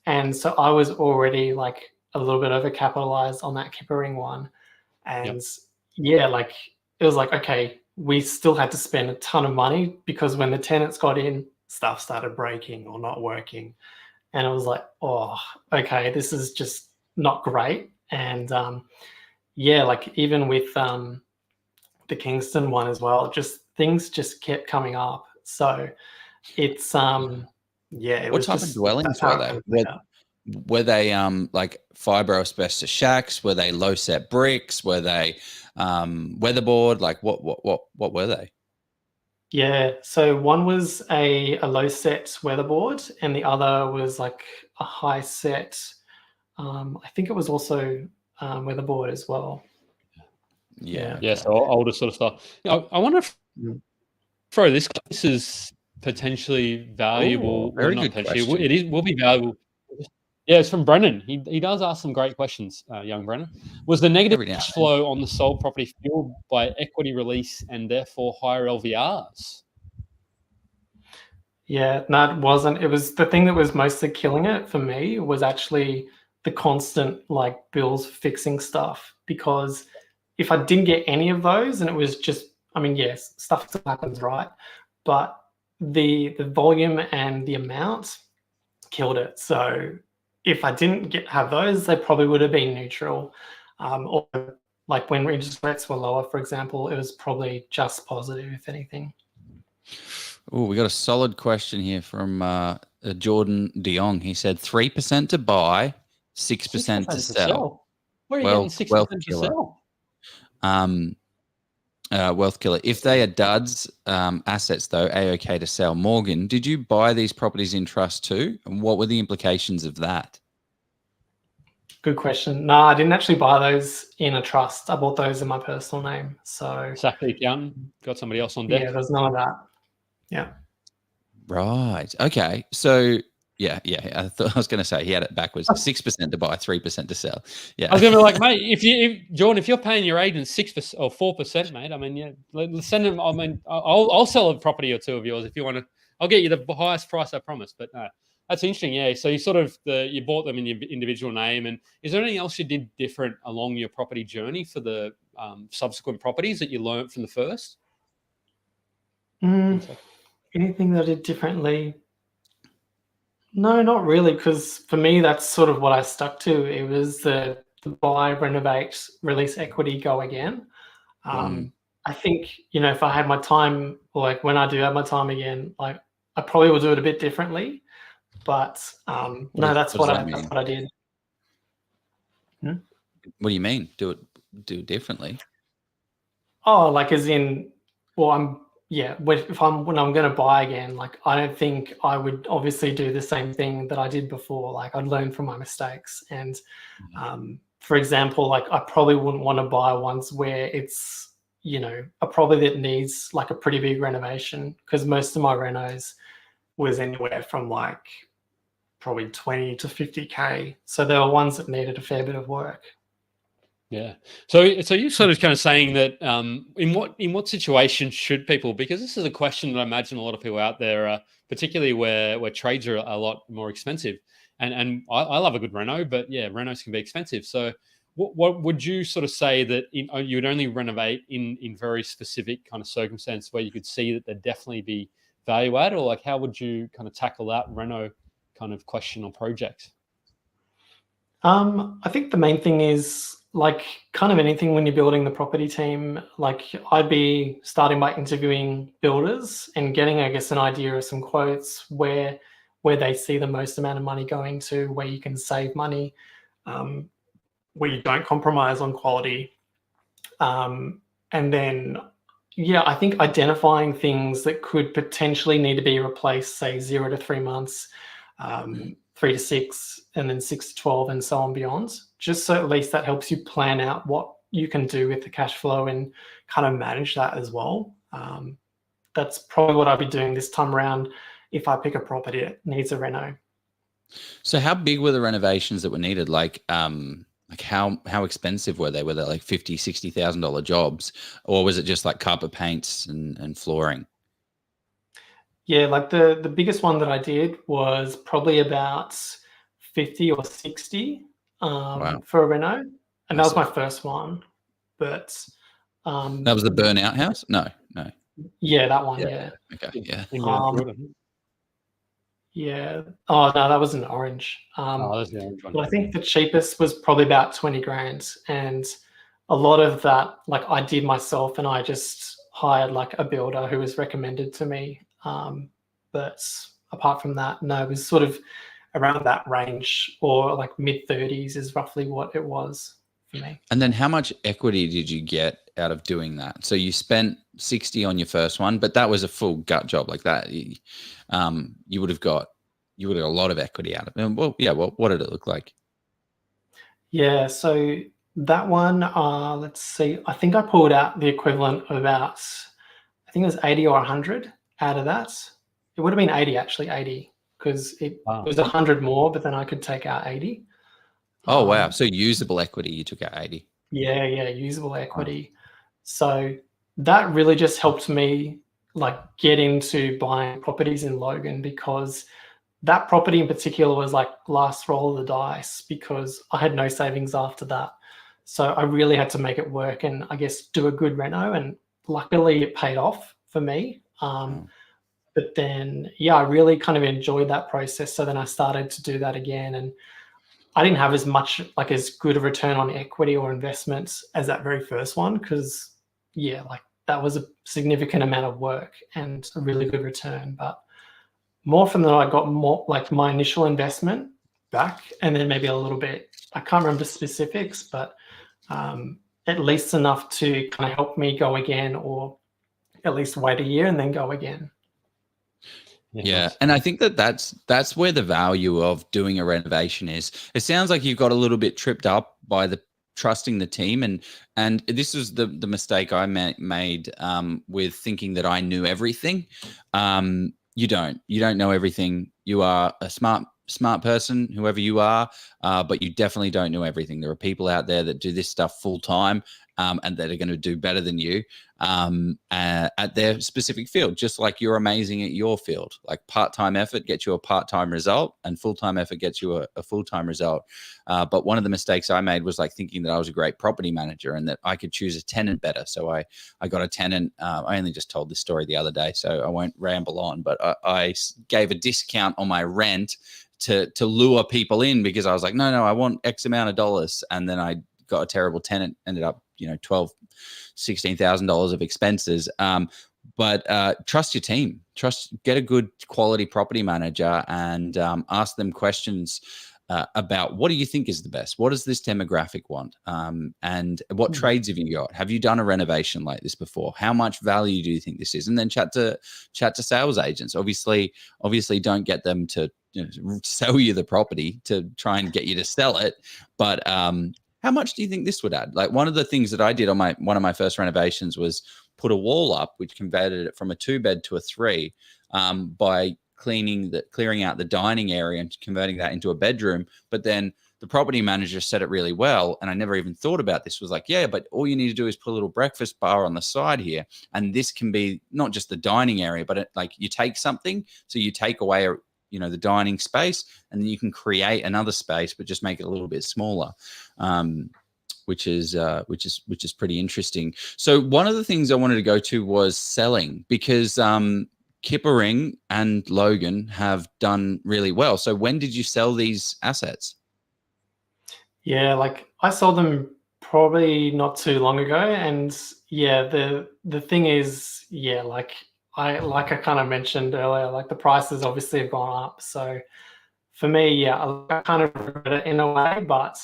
S2: And so I was already like a little bit overcapitalized on that Kipper Ring one. And like it was like, okay, we still had to spend a ton of money, because when the tenants got in, stuff started breaking or not working. And it was like, oh, okay, this is just not great. And like even with the Kingston one as well, things just kept coming up. So it's
S3: what type of dwellings were they? Were they like fiber asbestos shacks? Were they low set bricks? Were they weatherboard? Like what were they?
S2: Yeah, so one was a low set weatherboard, and the other was like a high set. I think it was also weatherboard as well.
S3: Yeah.
S1: Yeah, so older sort of stuff. I want to throw this. This is potentially valuable.
S3: Very
S1: not
S3: good
S1: potentially.
S3: question.
S1: It is will be valuable. Yeah, it's from Brennan. He does ask some great questions, young Brennan. Was the negative cash flow on the sold property fueled by equity release and therefore higher LVRs?
S2: Yeah, no, it wasn't. It was the thing that was mostly killing it for me was actually the constant like bills fixing stuff. Because if I didn't get any of those and it was just, I mean, yes, stuff still happens, right? But the volume and the amount killed it. So if I didn't have those, they probably would have been neutral. Or like when interest rates were lower, for example, it was probably just positive, if anything.
S3: Oh, we got a solid question here from Jordan DeYong. He said 3% to buy, 6% to sell.
S1: Where are you getting 6% to sell?
S3: Wealth killer. If they are duds assets, though, A-OK to sell. Morgan, did you buy these properties in trust too? And what were the implications of that?
S2: Good question. No, I didn't actually buy those in a trust. I bought those in my personal name. So
S1: sack the accountant, got somebody else on deck.
S2: Yeah, there's none of that. Yeah.
S3: Right. Okay. So yeah. I was going to say he had it backwards: 6% to buy, 3% to sell. Yeah.
S1: I was going to be like, mate, if you're paying your agent 6% or 4%, mate. I mean, yeah, send them. I mean, I'll sell a property or two of yours if you want to. I'll get you the highest price, I promise. But no, that's interesting. Yeah. So you you bought them in your individual name, and is there anything else you did different along your property journey for the subsequent properties that you learned from the first?
S2: Anything that I did differently? No, not really, because for me, that's sort of what I stuck to. It was the buy, renovate, release equity, go again. I think, if I had my time, like when I do have my time again, like I probably will do it a bit differently. But no, that's what I did.
S3: What do you mean? Do it differently?
S2: Oh, like as in, well, when I'm going to buy again, like I don't think I would obviously do the same thing that I did before. Like I'd learn from my mistakes. And for example, like I probably wouldn't want to buy ones where it's, a property that needs like a pretty big renovation, because most of my renos was anywhere from like probably 20 to 50K. So there were ones that needed a fair bit of work.
S1: Yeah. So you're sort of kind of saying that in what situation should people, because this is a question that I imagine a lot of people out there, particularly where trades are a lot more expensive, and I love a good reno, but yeah, renos can be expensive. So what would you sort of say that you would only renovate in very specific kind of circumstance where you could see that there'd definitely be value add, or like how would you kind of tackle that reno kind of question or project?
S2: I think the main thing is like kind of anything when you're building the property team, like I'd be starting by interviewing builders and getting, I guess, an idea of some quotes where they see the most amount of money going to, where you can save money, where you don't compromise on quality. And then, yeah, I think identifying things that could potentially need to be replaced, say 0 to 3 months, 3 to 6, and then 6 to 12, and so on beyond. Just so at least that helps you plan out what you can do with the cash flow and kind of manage that as well. That's probably what I'll be doing this time around if I pick a property that needs a reno.
S3: So how big were the renovations that were needed? Like how expensive were they? Were they like $50,000, $60,000 jobs, or was it just like carpet paints and flooring?
S2: Yeah, like the biggest one that I did was probably about 50 or 60 for a reno, and that was my first one. But
S3: that was the burnout house? No.
S2: Yeah, that one. Yeah.
S3: Okay. Yeah.
S2: Yeah. Oh no, that was an orange.
S1: That's the orange one.
S2: But I think the cheapest was probably about 20 grand, and a lot of that, like I did myself, and I just hired like a builder who was recommended to me. But apart from that, no, it was sort of around that range, or like mid-30s is roughly what it was for me.
S3: And then how much equity did you get out of doing that? So you spent 60 on your first one, but that was a full gut job like that. You would have got a lot of equity out of it. Well, yeah. Well, what did it look like?
S2: Yeah. So That one, let's see. I think I pulled out the equivalent of about, I think it was 80 or 100 out of that. It would have been 80, actually, 80, because it was 100 more, but then I could take out 80.
S3: Oh, wow. So usable equity, you took out 80.
S2: Yeah, usable equity. Wow. So that really just helped me like get into buying properties in Logan, because that property in particular was like last roll of the dice, because I had no savings after that. So I really had to make it work and I guess do a good reno, and luckily it paid off for me. But then, yeah, I really kind of enjoyed that process. So then I started to do that again, and I didn't have as much, like as good a return on equity or investments as that very first one, because yeah, like that was a significant amount of work and a really good return. But more often than I got more like my initial investment back, and then maybe a little bit, I can't remember specifics, but at least enough to kind of help me go again, or at least wait a year and then go again.
S3: Yeah, and I think that's where the value of doing a renovation is. It sounds like you've got a little bit tripped up by the trusting the team, and this was the mistake I made with thinking that I knew everything. You don't know everything. You are a smart person, whoever you are, but you definitely don't know everything. There are people out there that do this stuff full time, and that are going to do better than you at their specific field, just like you're amazing at your field. Like part-time effort gets you a part-time result, and full-time effort gets you a full-time result. But one of the mistakes I made was like thinking that I was a great property manager and that I could choose a tenant better. So I got a tenant. I only just told this story the other day, so I won't ramble on, but I gave a discount on my rent to lure people in, because I was like, no, I want X amount of dollars. And then I got a terrible tenant, ended up, $12,000-$16,000 of expenses. But trust your team, get a good quality property manager, and ask them questions about what do you think is the best? What does this demographic want? And what trades have you got? Have you done a renovation like this before? How much value do you think this is? And then chat to sales agents. Obviously don't get them to sell you the property to try and get you to sell it. But how much do you think this would add? Like, one of the things that I did on one of my first renovations was put a wall up, which converted it from a 2-bed to a 3 by clearing out the dining area and converting that into a bedroom. But then the property manager said it really well, and I never even thought about this, was like, yeah, but all you need to do is put a little breakfast bar on the side here, and this can be not just the dining area, but like you take something, so you take away the dining space, and then you can create another space, but just make it a little bit smaller, which is pretty interesting. So one of the things I wanted to go to was selling, because Kippering and Logan have done really well. So when did you sell these assets?
S2: Yeah, like I sold them probably not too long ago, and yeah, the thing is, yeah, like I kind of mentioned earlier, like the prices obviously have gone up. So for me, yeah, I kind of regret it in a way, but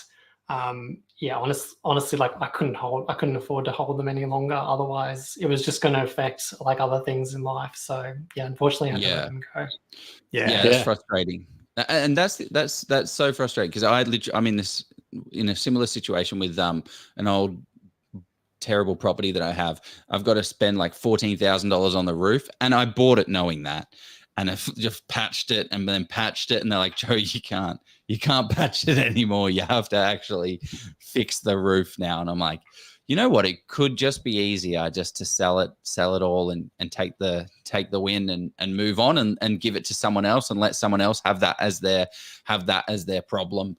S2: yeah, honestly, like I couldn't afford to hold them any longer. Otherwise, it was just going to affect like other things in life. So yeah, unfortunately, I had to let them go.
S3: Yeah, that's frustrating, and that's so frustrating, because I'm in a similar situation with an old terrible property that I have. I've got to spend like $14,000 on the roof, and I bought it knowing that, and I just patched it and then patched it, and they're like, Joe, you can't patch it anymore. You have to actually fix the roof now. And I'm like, you know what? It could just be easier just to sell it all and take the win and move on and give it to someone else and let someone else have that as their problem.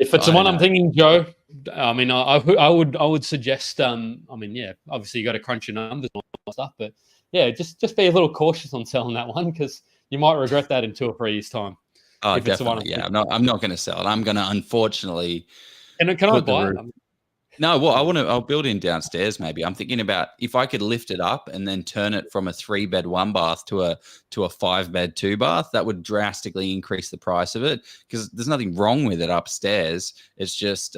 S1: If it's the one I'm thinking, Joe, I mean, I would suggest, I mean, yeah, obviously you got to crunch your numbers and all that stuff, but yeah, just be a little cautious on selling that one, because you might regret that in 2 or 3 years' time.
S3: Oh, definitely. Yeah, I'm not going to sell it. I'm going to, unfortunately.
S1: Can I buy it?
S3: No, well, I'll build in downstairs. Maybe I'm thinking about if I could lift it up and then turn it from a 3-bed 1-bath to a 5-bed 2-bath. That would drastically increase the price of it, because there's nothing wrong with it upstairs. It's just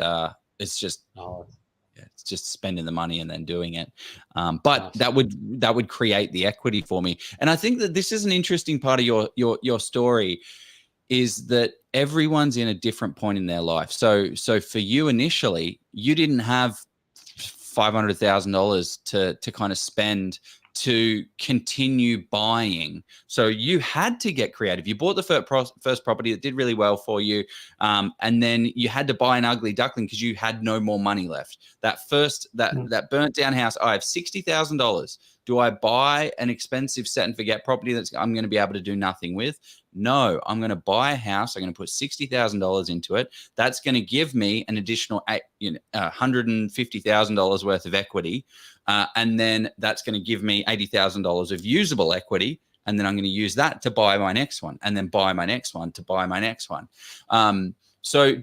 S3: it's just spending the money and then doing it. But that would create the equity for me. And I think that this is an interesting part of your story, is that everyone's in a different point in their life. So for you initially, you didn't have $500,000 to kind of spend to continue buying. So you had to get creative. You bought the first property that did really well for you. And then you had to buy an ugly duckling because you had no more money left. That burnt down house, I have $60,000. Do I buy an expensive set and forget property that I'm going to be able to do nothing with? No, I'm going to buy a house. I'm going to put $60,000 into it. That's going to give me an additional $150,000 worth of equity. And then that's going to give me $80,000 of usable equity. And then I'm going to use that to buy my next one, and then buy my next one to buy my next one. So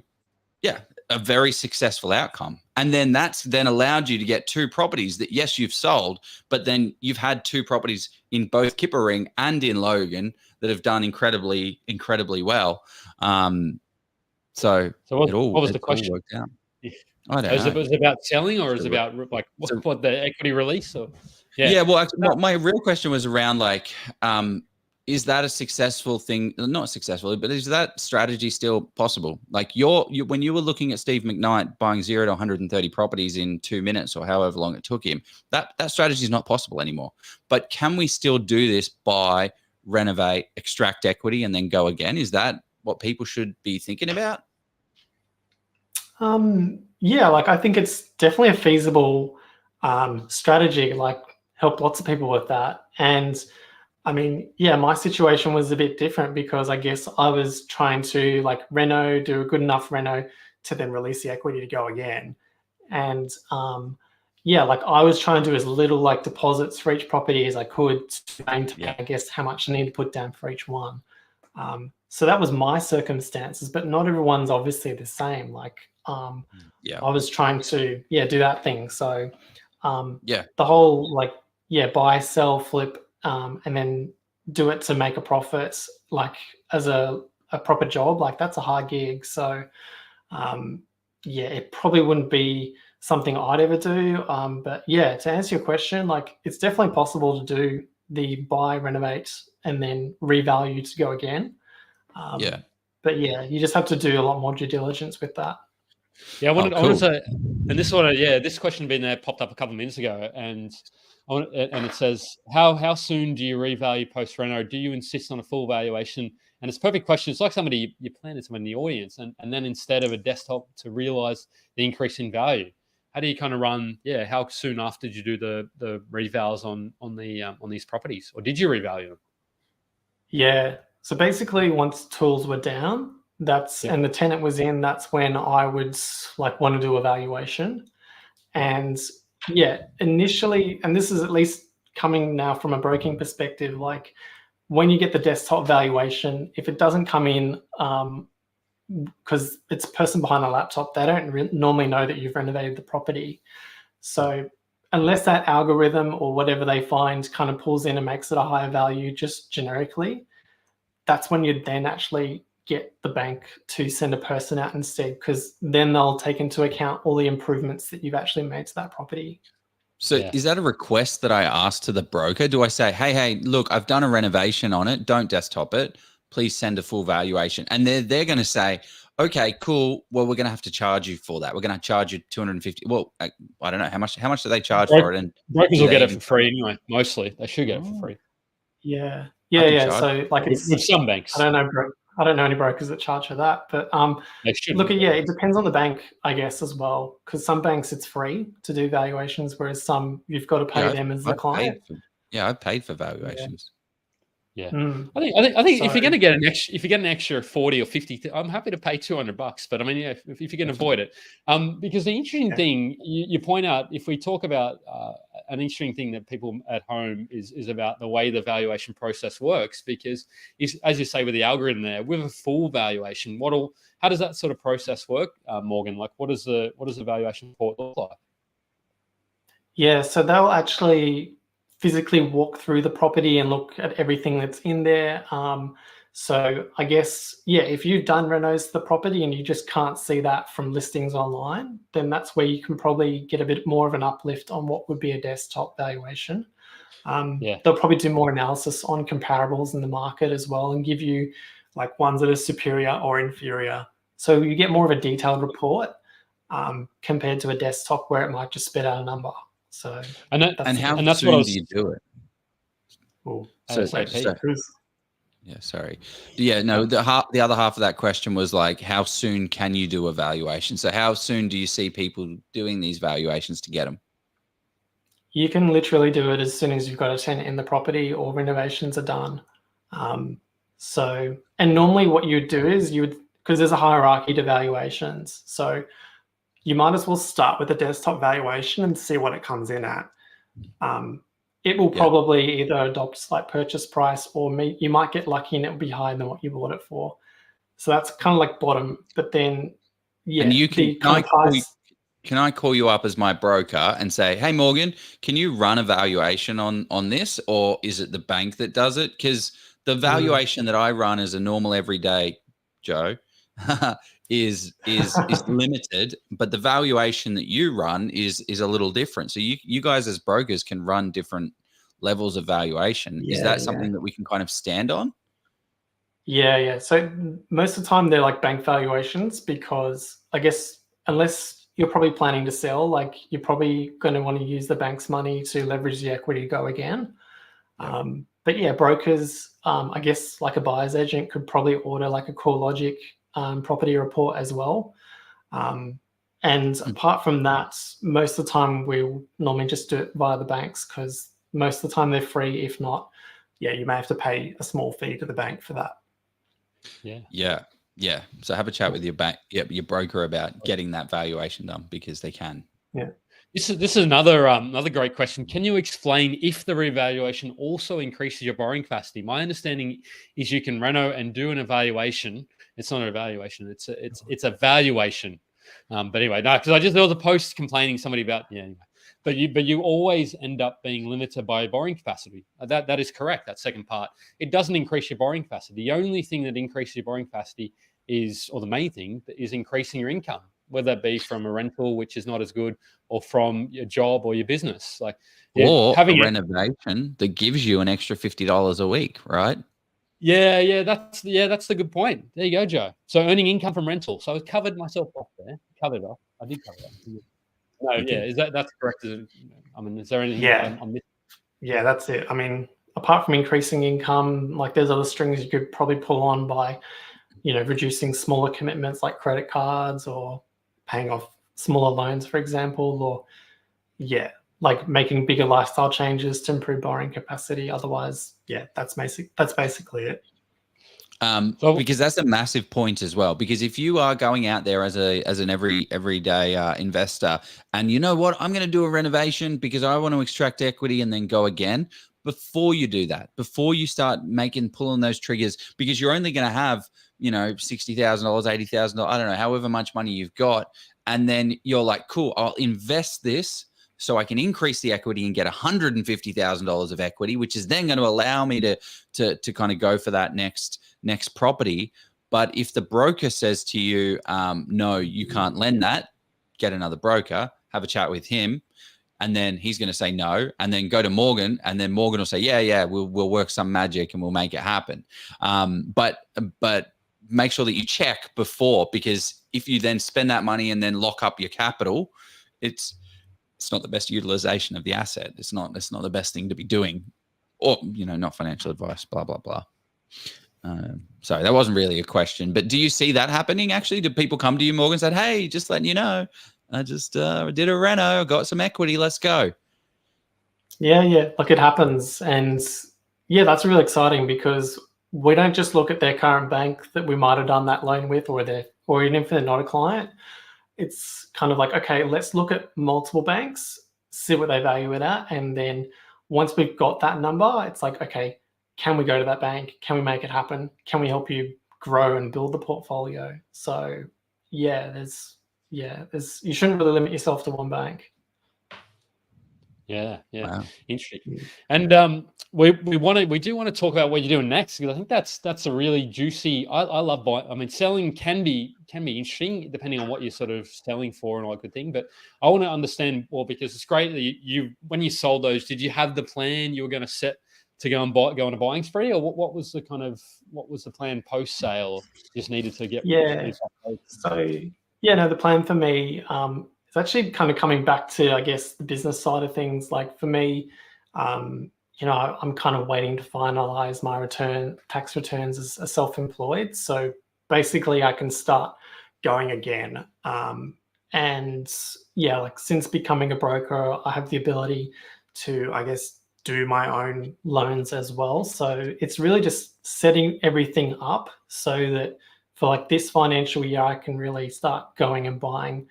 S3: yeah, a very successful outcome. And then that's then allowed you to get 2 properties that, yes, you've sold, but then you've had 2 properties in both Kippering and in Logan that have done incredibly, incredibly well. So
S1: what was the question?
S3: Worked out.
S1: Yeah.
S3: I don't know.
S1: Was it about selling, or is it about like what the equity release? Or
S3: well, actually, my real question was around like, is that a successful thing? Not successful, but is that strategy still possible? Like when you were looking at Steve McKnight buying 0 to 130 properties in 2 minutes or however long it took him, that strategy is not possible anymore. But can we still do this buy, renovate, extract equity, and then go again? Is that what people should be thinking about?
S2: Yeah, like I think it's definitely a feasible strategy. Like help lots of people with that. And I mean, yeah, my situation was a bit different because I guess I was trying to like do a good enough reno to then release the equity to go again. And yeah, like I was trying to do as little like deposits for each property as I could to maintain, I guess, how much I need to put down for each one. So that was my circumstances, but not everyone's obviously the same. Like I was trying to do that thing. So the whole like buy, sell, flip, and then do it to make a profit, like as a proper job, like that's a hard gig. So it probably wouldn't be something I'd ever do. But yeah, to answer your question, like it's definitely possible to do the buy, renovate, and then revalue to go again. But yeah, you just have to do a lot more due diligence with that.
S1: Yeah, I wanted to say, and this question popped up a couple of minutes ago, and it says, how soon do you revalue post reno? Do you insist on a full valuation? And it's a perfect question. It's like you planted someone in the audience, and then instead of a desktop to realize the increase in value, how do you kind of run? Yeah, how soon after did you do the revals on these properties, or did you revalue them?
S2: Yeah. So basically, once tools were down, and the tenant was in, that's when I would like want to do a valuation. And initially, and this is at least coming now from a broking perspective, like when you get the desktop valuation, if it doesn't come in, because it's a person behind a laptop, they don't normally know that you've renovated the property. So unless that algorithm or whatever they find kind of pulls in and makes it a higher value just generically, that's when you'd then actually get the bank to send a person out instead, because then they'll take into account all the improvements that you've actually made to that property.
S3: So is that a request that I ask to the broker? Do I say, hey, look, I've done a renovation on it. Don't desktop it. Please send a full valuation. And they're going to say, okay, cool. Well, we're going to have to charge you for that. We're going to charge you $250. Well, I don't know how much do they charge for it? And
S1: brokers will get it for free anyway. Mostly they should get it for free.
S2: Yeah. So like it's
S1: with some banks.
S2: I don't know any brokers that charge for that, but it depends on the bank, I guess, as well, because some banks it's free to do valuations, whereas some you've got to pay them as the client.
S3: I've paid for valuations.
S1: Yeah. I think if you're going to get an extra 40 or 50, I'm happy to pay $200. But I mean, if you can avoid it, because the interesting thing you point out, if we talk about an interesting thing that people at home is about the way the valuation process works, because as you say with the algorithm there, with a full valuation model, how does that sort of process work, Morgan? Like, what does the valuation report look like? Yeah,
S2: so they'll actually physically walk through the property and look at everything that's in there. So I guess, if you've done renos to the property and you just can't see that from listings online, then that's where you can probably get a bit more of an uplift on what would be a desktop valuation. They'll probably do more analysis on comparables in the market as well and give you like ones that are superior or inferior. So you get more of a detailed report compared to a desktop where it might just spit out a number. So
S1: that's
S3: soon do you do it? Sorry. Yeah, no, the other half of that question was like, how soon can you do a valuation? So how soon do you see people doing these valuations to get them?
S2: You can literally do it as soon as you've got a tenant in the property or renovations are done. And normally what you would do is because there's a hierarchy to valuations. So you might as well start with a desktop valuation and see what it comes in at. It will probably either adopt like purchase price, or you might get lucky and it will be higher than what you bought it for. So that's kind of like bottom. But then,
S3: and you can I call you up as my broker and say, hey, Morgan, can you run a valuation on this? Or is it the bank that does it? Because the valuation that I run as a normal everyday Joe is limited, but the valuation that you run is a little different. So you guys as brokers can run different levels of valuation. Is that something that we can kind of stand on?
S2: Yeah. So most of the time they're like bank valuations, because I guess unless you're probably planning to sell, like you're probably going to want to use the bank's money to leverage the equity to go again. But yeah, brokers, I guess like a buyer's agent could probably order like a CoreLogic property report as well. And apart from that, most of the time we'll normally just do it via the banks, because most of the time they're free. If not, you may have to pay a small fee to the bank for that.
S3: Yeah. So have a chat with your bank, your broker about getting that valuation done, because they can.
S2: Yeah.
S1: This is another great question. Can you explain if the revaluation also increases your borrowing capacity? My understanding is you can reno and do an evaluation. It's not an evaluation. It's a valuation. But anyway, no, because there was a post complaining somebody about anyway. But you always end up being limited by your borrowing capacity. That is correct. That second part, it doesn't increase your borrowing capacity. The only thing that increases your borrowing capacity or the main thing, is increasing your income, whether it be from a rental, which is not as good, or from your job or your business,
S3: or having a renovation that gives you an extra $50 a week, right?
S1: Yeah, that's the good point. There you go, Joe. So earning income from rental. So I covered myself off there. Covered off. I did cover that. No, is that's correct? I mean, is there anything I'm missing?
S2: Yeah, that's it. I mean, apart from increasing income, like there's other strings you could probably pull on by, reducing smaller commitments like credit cards, or paying off smaller loans, for example, or like making bigger lifestyle changes to improve borrowing capacity. Otherwise, that's basically it.
S3: Because that's a massive point as well. Because if you are going out there as an everyday investor, and you know what, I'm going to do a renovation because I want to extract equity and then go again. Before you do that, before you start pulling those triggers, because you're only going to have $60,000, $80,000, I don't know, however much money you've got, and then you're like, cool, I'll invest this so I can increase the equity and get $150,000 of equity, which is then going to allow me to kind of go for that next property. But if the broker says to you, no, you can't lend that, get another broker, have a chat with him, and then he's going to say no, and then go to Morgan, and then Morgan will say, yeah, we'll work some magic and we'll make it happen. But make sure that you check before, because if you then spend that money and then lock up your capital, it's not the best utilization of the asset. It's not the best thing to be doing, or not financial advice, blah blah blah. Sorry, that wasn't really a question, but do you see that happening actually? Do people come to you, Morgan, and say, hey, just letting you know, I just did a reno, got some equity, let's go?
S2: Yeah, like it happens. And that's really exciting, because we don't just look at their current bank that we might have done that loan with, or even if they're not a client. It's kind of like, okay, let's look at multiple banks, see what they value it at. And then once we've got that number, it's like, okay, can we go to that bank? Can we make it happen? Can we help you grow and build the portfolio? So you shouldn't really limit yourself to one bank.
S1: Yeah.
S2: Wow.
S1: Interesting. And we do want to talk about what you're doing next, because I think that's a really juicy. I love buying. I mean, selling can be interesting depending on what you're sort of selling for and all that good thing. But I want to understand, because it's great that you when you sold those, did you have the plan you were going to set to go on a buying spree, or what was the plan post sale? Just needed to get
S2: the plan for me is actually kind of coming back to, I guess, the business side of things. Like for me, I'm kind of waiting to finalize my tax returns as a self-employed. So basically, I can start going again. Since becoming a broker, I have the ability to, I guess, do my own loans as well. So it's really just setting everything up so that for like this financial year, I can really start going and buying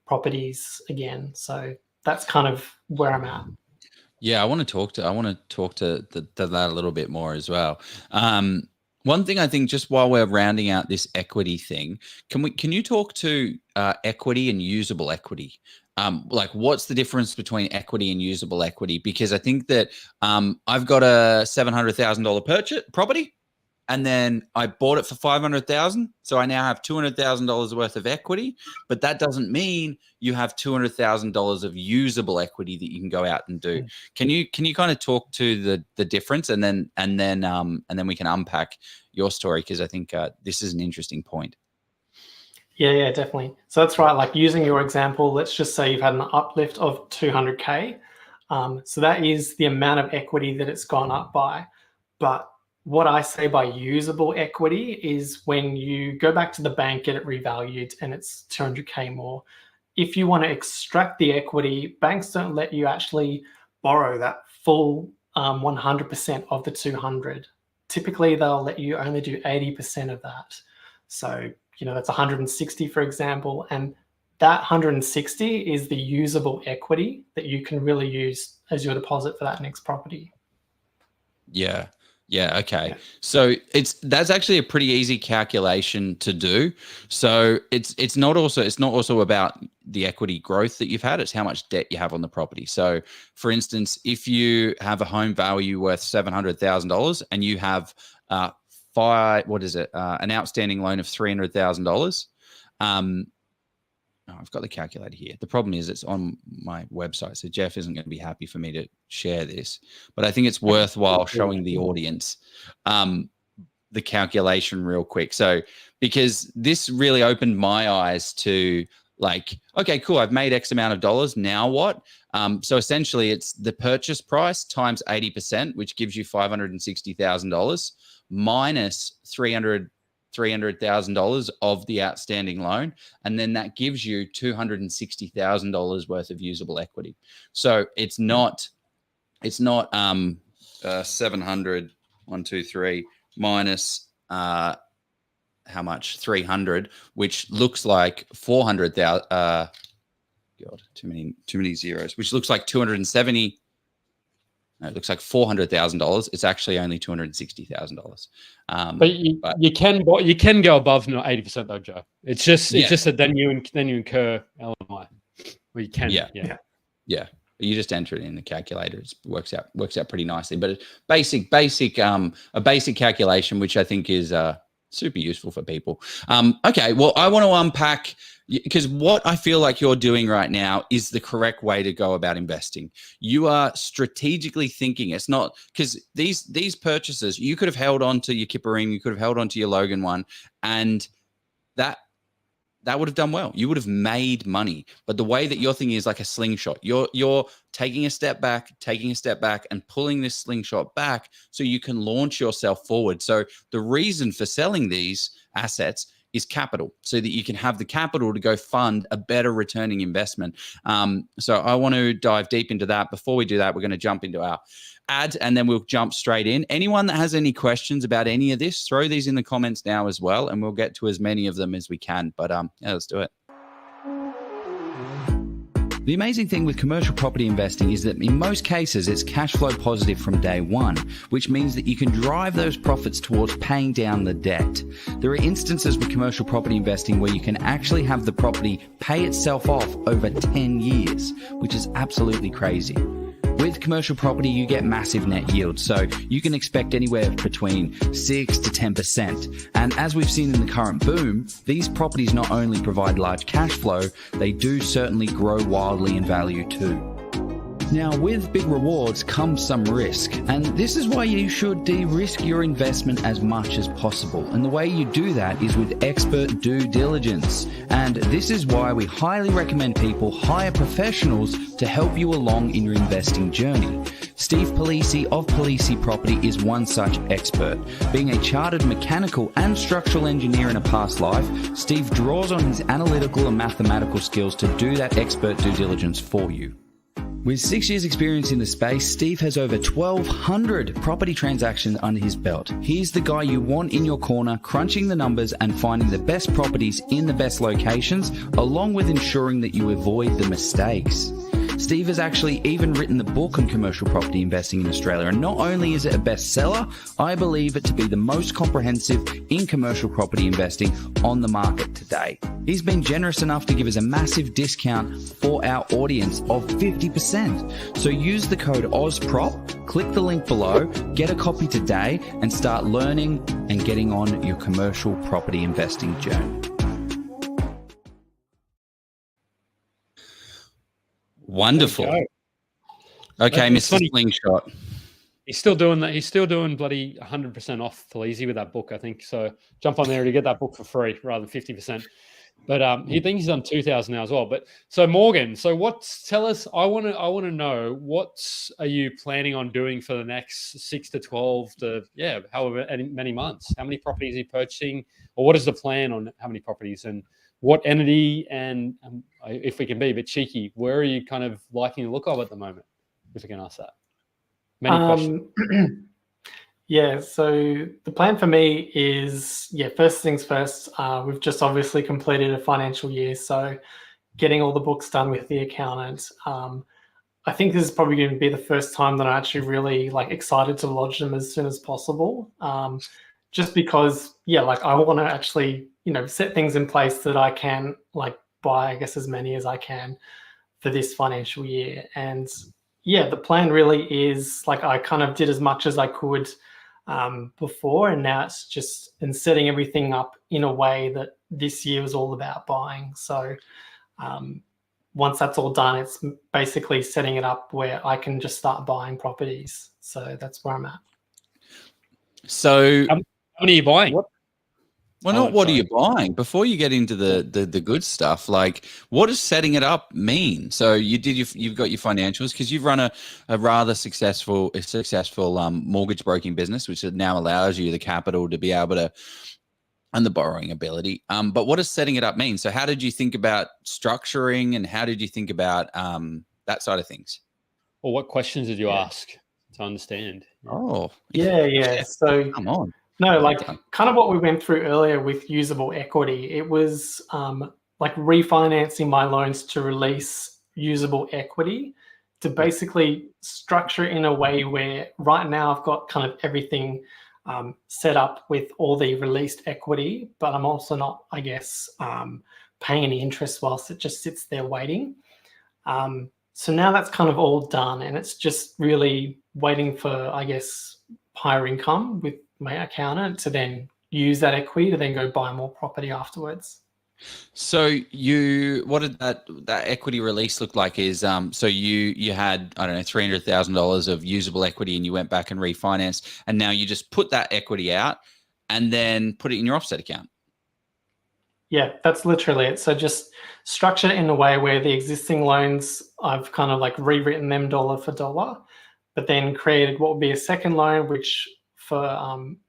S2: properties again. So that's kind of where I'm at.
S3: Yeah, I want to talk to that a little bit more as well. One thing I think, just while we're rounding out this equity thing, can you talk to equity and usable equity? Like, what's the difference between equity and usable equity? Because I think that I've got a $700,000 property, and then I bought it for $500,000. So I now have $200,000 worth of equity, but that doesn't mean you have $200,000 of usable equity that you can go out and do. Can you kind of talk to the difference, and then we can unpack your story, because I think this is an interesting point.
S2: Yeah, definitely. So that's right. Like using your example, let's just say you've had an uplift of 200K. So that is the amount of equity that it's gone up by. But what I say by usable equity is when you go back to the bank, get it revalued, and it's 200K more. If you want to extract the equity, banks don't let you actually borrow that full 100% of the 200. Typically, they'll let you only do 80% of that. So, that's 160, for example, and that 160 is the usable equity that you can really use as your deposit for that next property.
S3: Yeah. Okay. Yeah. So that's actually a pretty easy calculation to do. So it's not also about the equity growth that you've had. It's how much debt you have on the property. So, for instance, if you have a home value worth $700,000 and you have an outstanding loan of $300,000. I've got the calculator here. The problem is it's on my website, so Jeff isn't going to be happy for me to share this, but I think it's worthwhile showing the audience the calculation real quick. So, because this really opened my eyes to like, okay, cool, I've made X amount of dollars. Now what? So essentially it's the purchase price times 80%, which gives you $560,000 minus $300,000 of the outstanding loan. And then that gives you $260,000 worth of usable equity. So it's not 700, 123 minus how much? 300, which looks like 400,000. God, too many zeros. Which looks like 270. No, it looks like $400,000. It's actually only $260,000.
S1: But you can go above not 80% though, Joe. It's just that then you incur LMI. Well, you can. Yeah.
S3: You just enter it in the calculator. It works out pretty nicely. But it's a basic calculation, which I think is super useful for people. Okay, well, I want to unpack, because what I feel like you're doing right now is the correct way to go about investing. You are strategically thinking. It's not, because these purchases, you could have held on to your Kipparing, you could have held on to your Logan one, and that would have done well. You would have made money. But the way that you're thinking is like a slingshot. You're taking a step back, and pulling this slingshot back so you can launch yourself forward. So the reason for selling these assets is capital, so that you can have the capital to go fund a better returning investment. So I want to dive deep into that. Before we do that, we're going to jump into our ad, and then we'll jump straight in. Anyone that has any questions about any of this, throw these in the comments now as well, and we'll get to as many of them as we can. But let's do it. The amazing thing with commercial property investing is that in most cases, it's cash flow positive from day one, which means that you can drive those profits towards paying down the debt. There are instances with commercial property investing where you can actually have the property pay itself off over 10 years, which is absolutely crazy. With commercial property, you get massive net yields, so you can expect anywhere between 6 to 10%. And as we've seen in the current boom, these properties not only provide large cash flow, they do certainly grow wildly in value too. Now, with big rewards comes some risk, and this is why you should de-risk your investment as much as possible. And the way you do that is with expert due diligence. And this is why we highly recommend people hire professionals to help you along in your investing journey. Steve Polisi of Polisi Property is one such expert. Being a chartered mechanical and structural engineer in a past life, Steve draws on his analytical and mathematical skills to do that expert due diligence for you. With 6 years experience in the space, Steve has over 1,200 property transactions under his belt. He's the guy you want in your corner, crunching the numbers and finding the best properties in the best locations, along with ensuring that you avoid the mistakes. Steve has actually even written the book on commercial property investing in Australia, and not only is it a bestseller, I believe it to be the most comprehensive in commercial property investing on the market today. He's been generous enough to give us a massive discount for our audience of 50%. So use the code OZPROP, click the link below, get a copy today, and start learning and getting on your commercial property investing journey. Wonderful. Okay, Mr. Slingshot.
S1: He's still doing that. He's still doing bloody 100% off Polisi with that book, I think. So jump on there to get that book for free rather than 50%. But he thinks he's done 2,000 now as well. But so Morgan, so tell us, I want to know, what are you planning on doing for the next 6 to 12 to, however many months? How many properties are you purchasing? Or what is the plan on how many properties, and what entity? And if we can be a bit cheeky, where are you kind of liking the look of at the moment, if we can ask that? Many questions.
S2: Yeah, so the plan for me is, first things first, we've just obviously completed a financial year, so getting all the books done with the accountant. I think this is probably going to be the first time that I'm actually really excited to lodge them as soon as possible. Just because, I want to actually, set things in place that I can buy, I guess, as many as I can for this financial year. And the plan really is I kind of did as much as I could before, and now it's just in setting everything up in a way that this year was all about buying. So once that's all done, it's basically setting it up where I can just start buying properties. So that's where I'm at.
S3: So
S1: how many are you buying?
S3: What are you buying? Before you get into the good stuff, what does setting it up mean? So you've got your financials, because you've run a rather successful mortgage broking business, which now allows you the capital to be able to, and the borrowing ability. But what does setting it up mean? So how did you think about structuring, and how did you think about that side of things?
S1: Well, what questions did you ask to understand?
S3: Oh,
S2: yeah. So
S3: come on.
S2: No, kind of what we went through earlier with usable equity. It was refinancing my loans to release usable equity, to basically structure it in a way where right now I've got kind of everything set up with all the released equity, but I'm also not, I guess, paying any interest whilst it just sits there waiting. So now that's kind of all done, and it's just really waiting for, I guess, higher income with my accountant to then use that equity to then go buy more property afterwards.
S3: So what did that equity release look like? Is so you had, I don't know, $300,000 of usable equity, and you went back and refinanced, and now you just put that equity out and then put it in your offset account. Yeah,
S2: that's literally it. So just structure it in a way where the existing loans, I've kind of rewritten them dollar for dollar, but then created what would be a second loan, which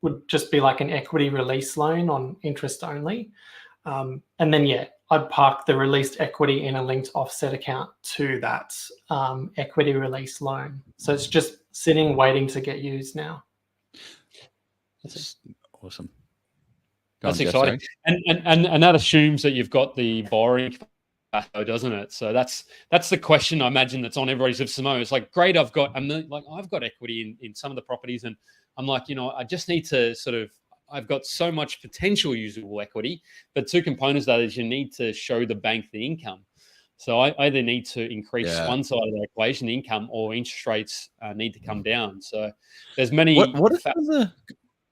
S2: would just be an equity release loan on interest only. And then, I'd park the released equity in a linked offset account to that equity release loan. So it's just sitting, waiting to get used now.
S3: That's awesome.
S1: That's exciting. And that assumes that you've got the borrowing, doesn't it? So that's the question I imagine that's on everybody's lips. It's great, I've got equity in some of the properties, and I'm I just need to I've got so much potential usable equity, but two components of that is you need to show the bank the income. So I either need to increase one side of the equation, the income, or interest rates need to come down. So there's many.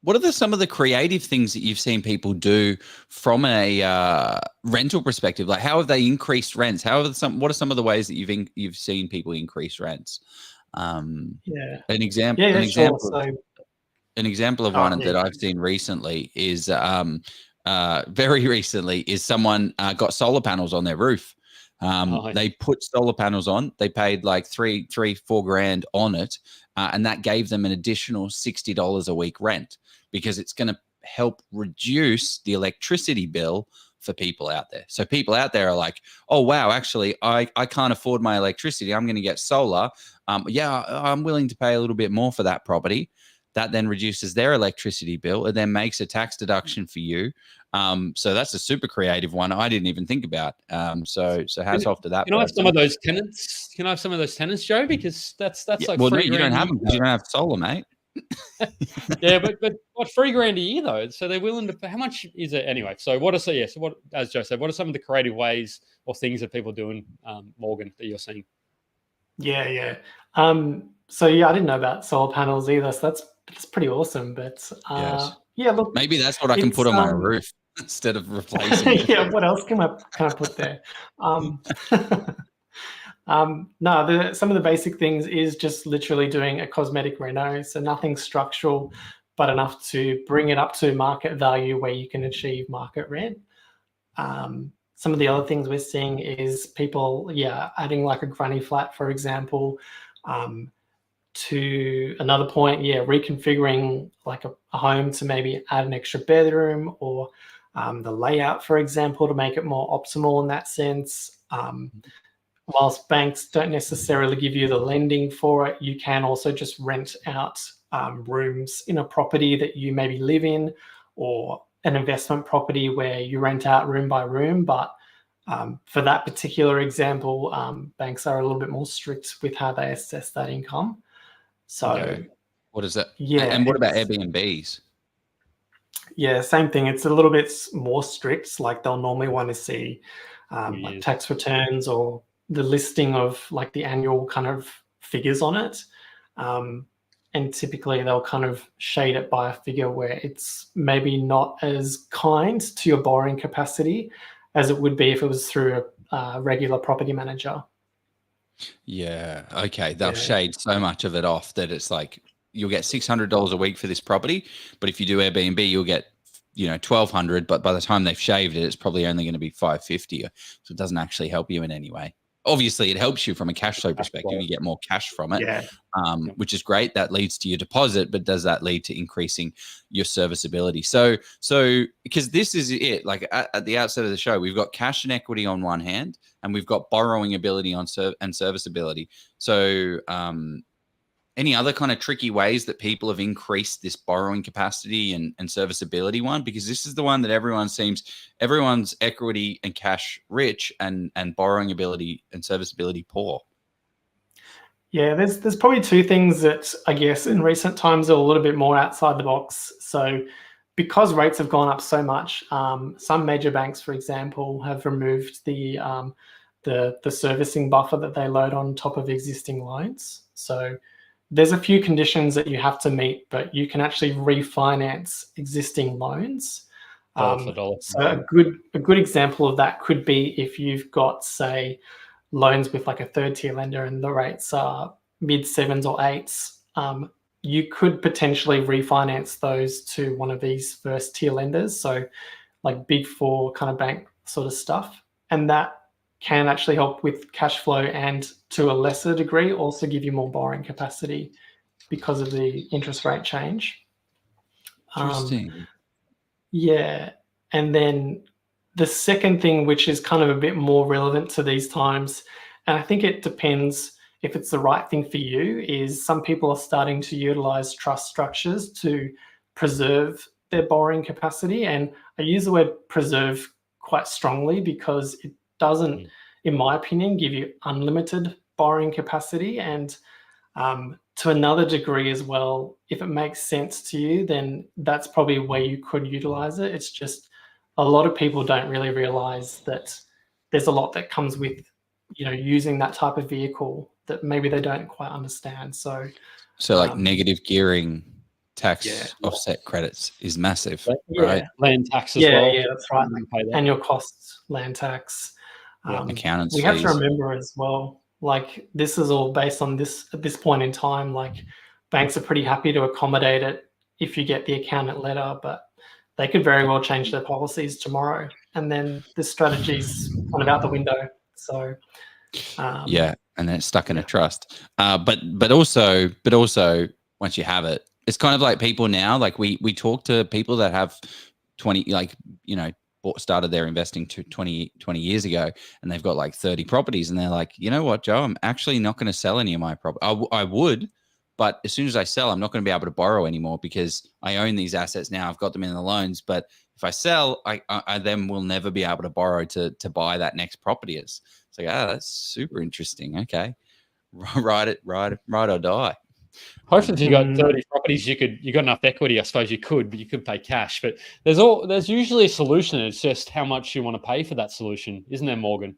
S3: What are some of the creative things that you've seen people do from a rental perspective? Like, how have they increased rents? What are some of the ways that you've seen people increase rents? An example.
S2: Yeah,
S3: an
S2: sure.
S3: example. An example of one that I've seen recently is very recently is someone got solar panels on their roof. They put solar panels on. They paid like $4,000 on it, and that gave them an additional $60 a week rent, because it's going to help reduce the electricity bill for people out there. So people out there are like, oh, wow, actually, I can't afford my electricity. I'm going to get solar. I'm willing to pay a little bit more for that property. That then reduces their electricity bill. It then makes a tax deduction for you. So that's a super creative one I didn't even think about. So hats off to that.
S1: Can I have some of those tenants? Can I have some of those tenants, Joe? Because that's like
S3: well, no,
S1: $3,000
S3: you don't have them because you don't have solar, mate.
S1: Yeah, but what, $3,000 a year though? So they're willing to pay. How much is it anyway? So what? As Joe said, what are some of the creative ways or things that people are doing, Morgan, that you're seeing?
S2: Yeah. So I didn't know about solar panels either. So that's pretty awesome. But yeah, look,
S3: maybe that's what I can put on my roof instead of replacing it.
S2: Yeah, what else can I put there? No, some of the basic things is just literally doing a cosmetic reno, so nothing structural, but enough to bring it up to market value where you can achieve market rent. Some of the other things we're seeing is people, adding like a granny flat, for example, to another point, reconfiguring like a home to maybe add an extra bedroom, or the layout, for example, to make it more optimal in that sense. Whilst banks don't necessarily give you the lending for it, you can also just rent out rooms in a property that you maybe live in, or an investment property where you rent out room by room. But for that particular example, banks are a little bit more strict with how they assess that income. So
S3: what is that?
S2: Yeah.
S3: And what about Airbnbs?
S2: Yeah, same thing. It's a little bit more strict. Like they'll normally want to see like tax returns or the listing of like the annual kind of figures on it. And typically they'll kind of shade it by a figure where it's maybe not as kind to your borrowing capacity as it would be if it was through a regular property manager.
S3: Yeah. Okay. They'll shade so much of it off that it's like you'll get $600 a week for this property, but if you do Airbnb, you'll get $1,200. But by the time they've shaved it, it's probably only going to be $550. So it doesn't actually help you in any way. Obviously, it helps you from a cash flow perspective. You get more cash from it, which is great. That leads to your deposit, but does that lead to increasing your serviceability? So because this is it, like at the outset of the show, we've got cash and equity on one hand, and we've got borrowing ability and serviceability. So any other kind of tricky ways that people have increased this borrowing capacity and serviceability one? Because this is the one that everyone's equity and cash rich and borrowing ability and serviceability poor.
S2: Yeah, there's probably two things that I guess in recent times are a little bit more outside the box. So because rates have gone up so much, some major banks, for example, have removed the servicing buffer that they load on top of existing loans. So there's a few conditions that you have to meet, but you can actually refinance existing loans. So a good example of that could be if you've got, say, loans with like a third tier lender and the rates are mid 7s or 8s. You could potentially refinance those to one of these first tier lenders, so like Big Four kind of bank sort of stuff, and that can actually help with cash flow and to a lesser degree also give you more borrowing capacity because of the interest rate change.
S3: Interesting.
S2: And then the second thing, which is kind of a bit more relevant to these times, and I think it depends if it's the right thing for you, is some people are starting to utilize trust structures to preserve their borrowing capacity. And I use the word preserve quite strongly because it doesn't, in my opinion, give you unlimited borrowing capacity. And to another degree as well, if it makes sense to you, then that's probably where you could utilize it. It's just a lot of people don't really realize that there's a lot that comes with, using that type of vehicle that maybe they don't quite understand. So
S3: like negative gearing tax offset credits is massive,
S2: Yeah.
S3: right?
S1: Land tax as well.
S2: Yeah, that's right. Annual costs, land tax.
S3: Accountants
S2: we have to
S3: fees.
S2: remember as well, like this is all based on this at this point in time. Like banks are pretty happy to accommodate it if you get the accountant letter, but they could very well change their policies tomorrow, and then this strategy's kind of out the window. So
S3: yeah, and then it's stuck in a trust. But also once you have it, it's kind of like people now. Like we talk to people that have 20, like started their investing 20 years ago, and they've got like 30 properties, and they're like, you know what, Joe, I'm actually not going to sell any of my property. I would, but as soon as I sell, I'm not going to be able to borrow anymore because I own these assets now. I've got them in the loans, but if I sell, I then will never be able to borrow to buy that next property. It's like, that's super interesting. Okay, ride or die.
S1: Hopefully, if you got 30 properties, you got enough equity. I suppose you could, but you could pay cash. But there's usually a solution. It's just how much you want to pay for that solution, isn't there, Morgan?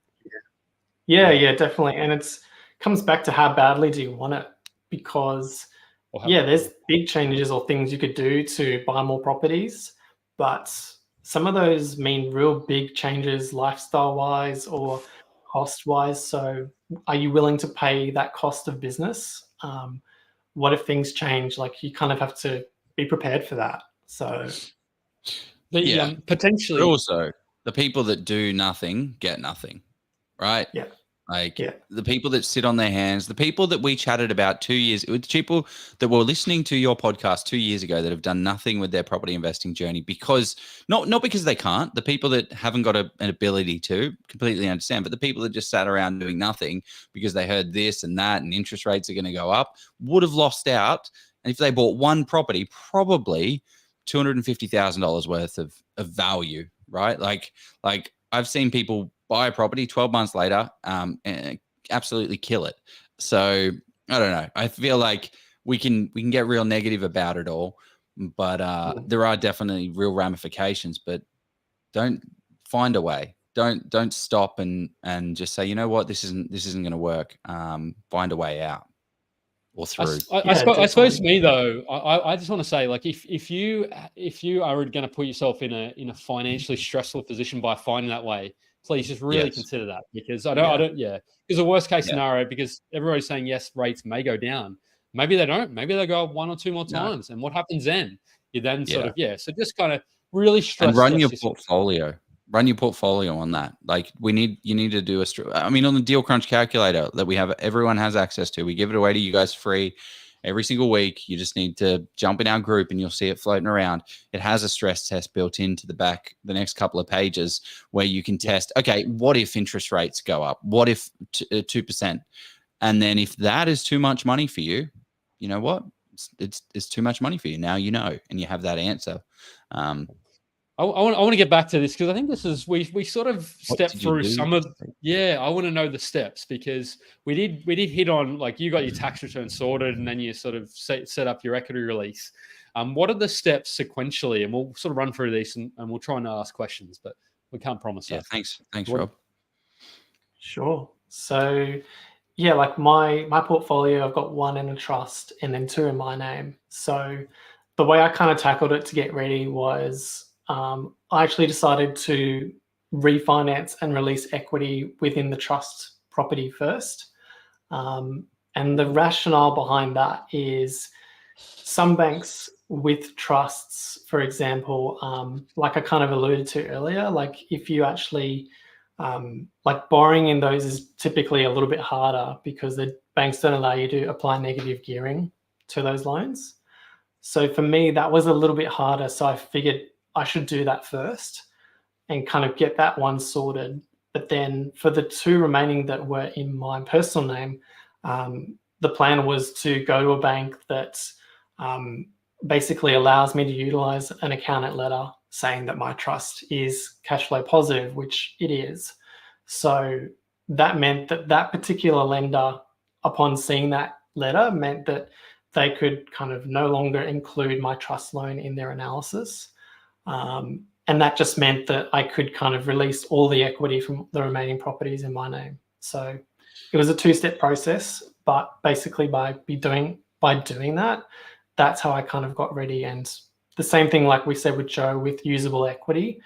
S2: Yeah, definitely. And it comes back to how badly do you want it? Because there's big changes or things you could do to buy more properties, but some of those mean real big changes lifestyle wise or cost wise. So are you willing to pay that cost of business? What if things change? Like you kind of have to be prepared for that. So
S1: potentially.
S3: But also the people that do nothing get nothing, right?
S2: Yeah.
S3: Like the people that sit on their hands, the people that we chatted about 2 years, the people that were listening to your podcast 2 years ago that have done nothing with their property investing journey because not because they can't, the people that haven't got an ability to completely understand, but the people that just sat around doing nothing because they heard this and that and interest rates are going to go up would have lost out. And if they bought one property, probably $250,000 worth of value, right? Like I've seen people buy a property 12 months later and absolutely kill it. So I don't know. I feel like we can get real negative about it all, but there are definitely real ramifications. But don't find a way. Don't stop and just say, you know what, this isn't going to work. Find a way out or through.
S1: I suppose for me though, I just want to say, like, if you are going to put yourself in a financially stressful position by finding that way, please just really consider that, because because the worst case scenario, because everybody's saying yes, rates may go down. Maybe they don't. Maybe they go up one or two more times. And what happens then? You then sort of, so just kind of really stress
S3: and run your portfolio. Run your portfolio on that. Like you need to do on the Deal Crunch calculator that we have, everyone has access to. We give it away to you guys free every single week. You just need to jump in our group and you'll see it floating around. It has a stress test built into the back, the next couple of pages, where you can test, okay, what if interest rates go up? What if 2%? And then if that is too much money for you, you know what? It's too much money for you. Now you know, and you have that answer.
S1: I want to get back to this because I think this is we sort of stepped through some of I want to know the steps, because we did hit on, like, you got your tax return sorted and then you sort of set up your equity release. What are the steps sequentially? And we'll sort of run through these and we'll try and ask questions, but we can't promise that.
S3: Thanks Rob.
S2: Sure. So like my portfolio, I've got one in a trust and then two in my name. So the way I kind of tackled it to get ready was I actually decided to refinance and release equity within the trust property first. And the rationale behind that is some banks with trusts, for example, like I kind of alluded to earlier, like if you actually, like borrowing in those is typically a little bit harder because the banks don't allow you to apply negative gearing to those loans. So for me, that was a little bit harder. So I figured I should do that first and kind of get that one sorted. But then for the two remaining that were in my personal name, the plan was to go to a bank that basically allows me to utilize an accountant letter saying that my trust is cash flow positive, which it is. So that meant that that particular lender, upon seeing that letter, meant that they could kind of no longer include my trust loan in their analysis. And that just meant that I could kind of release all the equity from the remaining properties in my name. So it was a two-step process, but basically by doing that, that's how I kind of got ready. And the same thing, like we said with Joe, with usable equity,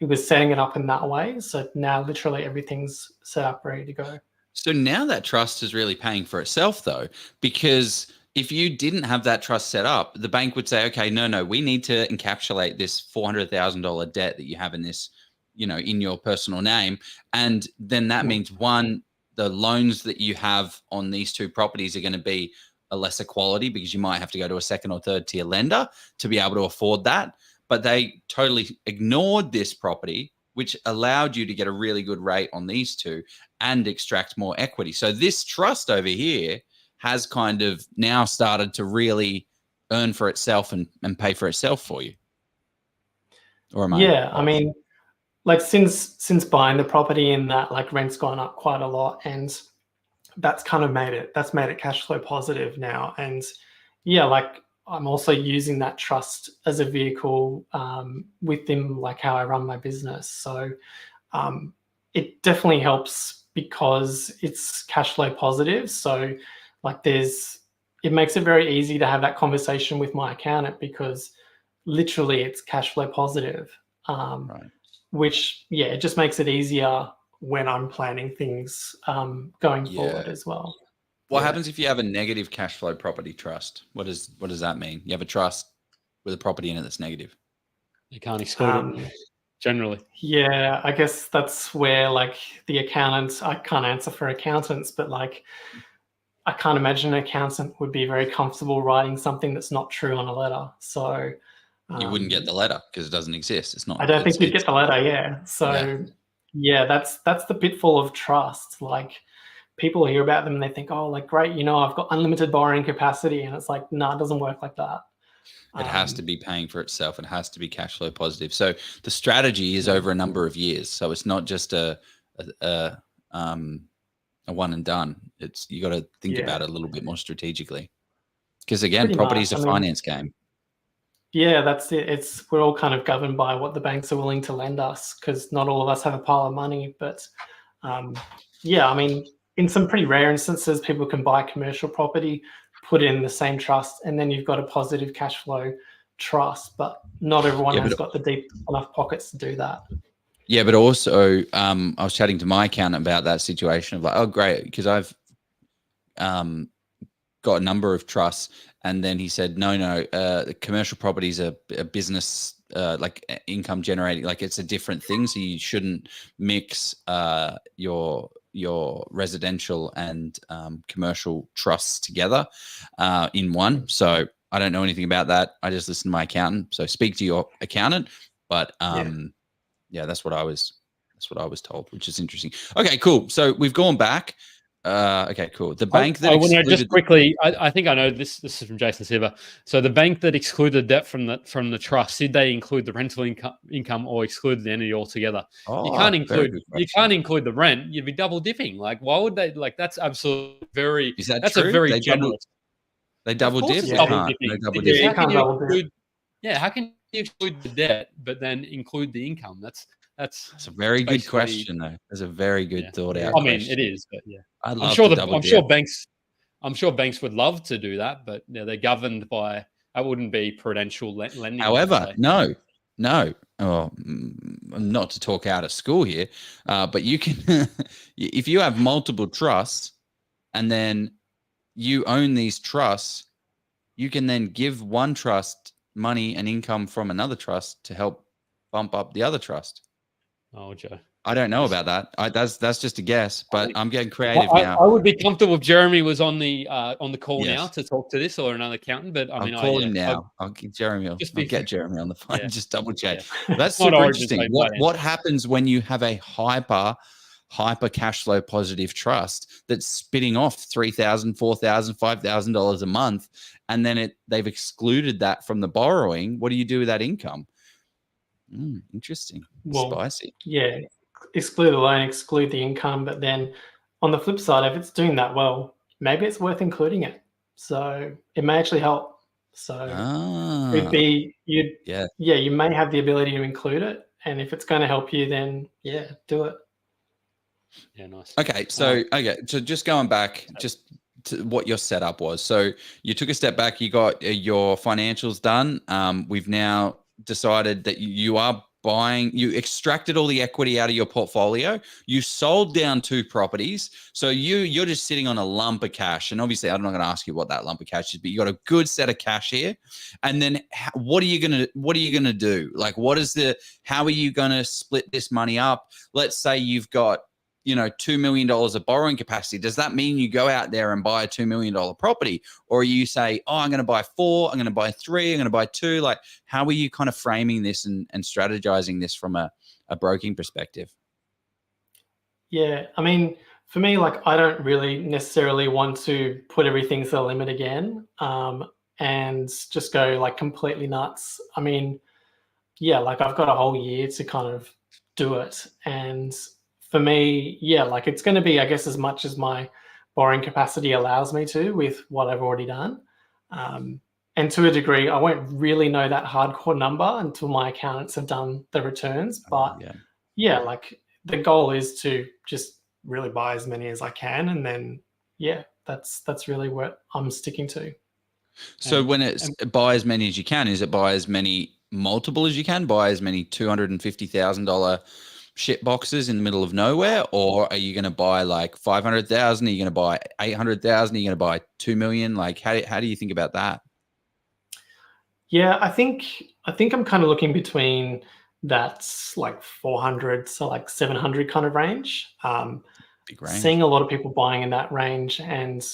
S2: it was setting it up in that way. So now literally everything's set up, ready to go.
S3: So now that trust is really paying for itself, though, because if you didn't have that trust set up, the bank would say, okay, no, we need to encapsulate this $400,000 debt that you have in this, in your personal name. And then that means, one, the loans that you have on these two properties are going to be a lesser quality because you might have to go to a second or third tier lender to be able to afford that. But they totally ignored this property, which allowed you to get a really good rate on these two and extract more equity. So this trust over here has kind of now started to really earn for itself and pay for itself for you. Or am
S2: I mean, like since buying the property, and that like rent's gone up quite a lot, and that's kind of made it cash flow positive now. And yeah, like I'm also using that trust as a vehicle within like how I run my business. So it definitely helps because it's cash flow positive. So like it makes it very easy to have that conversation with my accountant because literally it's cash flow positive.
S3: Right.
S2: Which, it just makes it easier when I'm planning things going forward as well.
S3: What happens if you have a negative cash flow property trust? What does that mean? You have a trust with a property in it that's negative.
S1: You can't exclude it, generally.
S2: Yeah, I guess that's where like the accountants, I can't answer for accountants, but like I can't imagine an accountant would be very comfortable writing something that's not true on a letter. So
S3: you wouldn't get the letter because it doesn't exist. It's not.
S2: I don't think you'd get the letter. Yeah. So that's the pitfall of trust. Like people hear about them and they think, oh, like great, I've got unlimited borrowing capacity, and it's like, no, it doesn't work like that.
S3: It has to be paying for itself. It has to be cash flow positive. So the strategy is over a number of years. So it's not just a one and done. You got to think about it a little bit more strategically. Because again, property is a finance game.
S2: Yeah, that's it. We're all kind of governed by what the banks are willing to lend us because not all of us have a pile of money. But I mean, in some pretty rare instances, people can buy commercial property, put it in the same trust, and then you've got a positive cash flow trust. But not everyone has got the deep enough pockets to do that.
S3: Yeah, but also I was chatting to my accountant about that situation of like, oh, great, because I've got a number of trusts. And then he said, no, the commercial properties are a business, like income generating, like it's a different thing. So you shouldn't mix your residential and commercial trusts together in one. So I don't know anything about that. I just listen to my accountant. So speak to your accountant. But that's what I was told, which is interesting. Okay, cool. So we've gone back. Okay, cool. The bank that excluded...
S1: just quickly, I think I know this. This is from Jason Silva. So the bank that excluded debt from the trust, did they include the rental income or exclude the entity altogether? You can't include the rent. You'd be double dipping. Like, why would they? Like, that's absolutely very.
S3: Is that
S1: that's
S3: true?
S1: A very generous.
S3: They double dip.
S1: How can you exclude the debt but then include the income? That's
S3: a very good question, though. That's a very good thought out.
S1: I mean, it is, but
S3: I'm
S1: sure banks would love to do that, but they're governed by. That wouldn't be prudential lending.
S3: However, no. Oh, not to talk out of school here, but you can, if you have multiple trusts, and then you own these trusts, you can then give one trust money and income from another trust to help bump up the other trust.
S1: Oh, Joe.
S3: I don't know about that. That's just a guess, but I'm getting creative now.
S1: I would be comfortable if Jeremy was on the call now to talk to this, or another accountant. But
S3: I'll call him now. I'll get Jeremy. I'll get Jeremy on the phone. Just double check.
S1: Yeah.
S3: That's super interesting. What happens when you have a hyper cash flow positive trust that's spitting off $3,000, $4,000, $5,000 a month, and then they've excluded that from the borrowing? What do you do with that income? Interesting. Spicy.
S2: Yeah. Exclude the loan, exclude the income, but then on the flip side, if it's doing that well, maybe it's worth including it. So it may actually help. So it'd be you may have the ability to include it, and if it's going to help you, then do it.
S1: Yeah, nice.
S3: Okay, so just going back, just to what your setup was. So you took a step back, you got your financials done. We've now decided that you are buying, you extracted all the equity out of your portfolio, you sold down 2 properties. So you're just sitting on a lump of cash. And obviously I'm not going to ask you what that lump of cash is, but you got a good set of cash here. And then what are you going to do? Like, how are you going to split this money up? Let's say you've got, $2 million of borrowing capacity. Does that mean you go out there and buy a $2 million property? Or you say, oh, I'm going to buy 4, I'm going to buy 3, I'm going to buy 2. Like, how are you kind of framing this and strategizing this from a broking perspective?
S2: Yeah, I mean, for me, like, I don't really necessarily want to put everything to the limit again, and just go like completely nuts. I mean, yeah, like I've got a whole year to kind of do it. And for me, yeah, like it's going to be, I guess, as much as my borrowing capacity allows me to with what I've already done. And to a degree, I won't really know that hardcore number until my accountants have done the returns. But yeah, like the goal is to just really buy as many as I can. And then, yeah, that's really what I'm sticking to.
S3: So when it's buy as many as you can, is it buy as many multiple as you can, buy as many $250,000 shit boxes in the middle of nowhere, or are you going to buy like 500,000? Are you going to buy 800,000? Are you going to buy 2 million? Like, how do you think about that?
S2: Yeah, I think I'm kind of looking between that's like 400 to like 700 kind of range.
S3: Big range.
S2: Seeing a lot of people buying in that range, and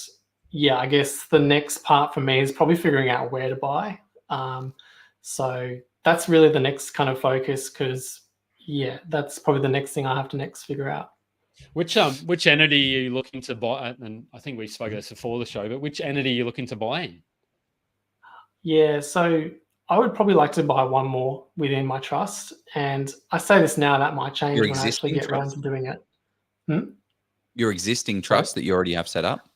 S2: yeah, I guess the next part for me is probably figuring out where to buy. So that's really the next kind of focus, because yeah, that's probably the next thing I have to next figure out.
S1: Which entity are you looking to buy? And I think we spoke about this before the show, but which entity are you looking to buy in?
S2: Yeah, so I would probably like to buy one more within my trust. And I say this now, that might change when I actually get around to doing it.
S3: Your existing trust that you already have set up?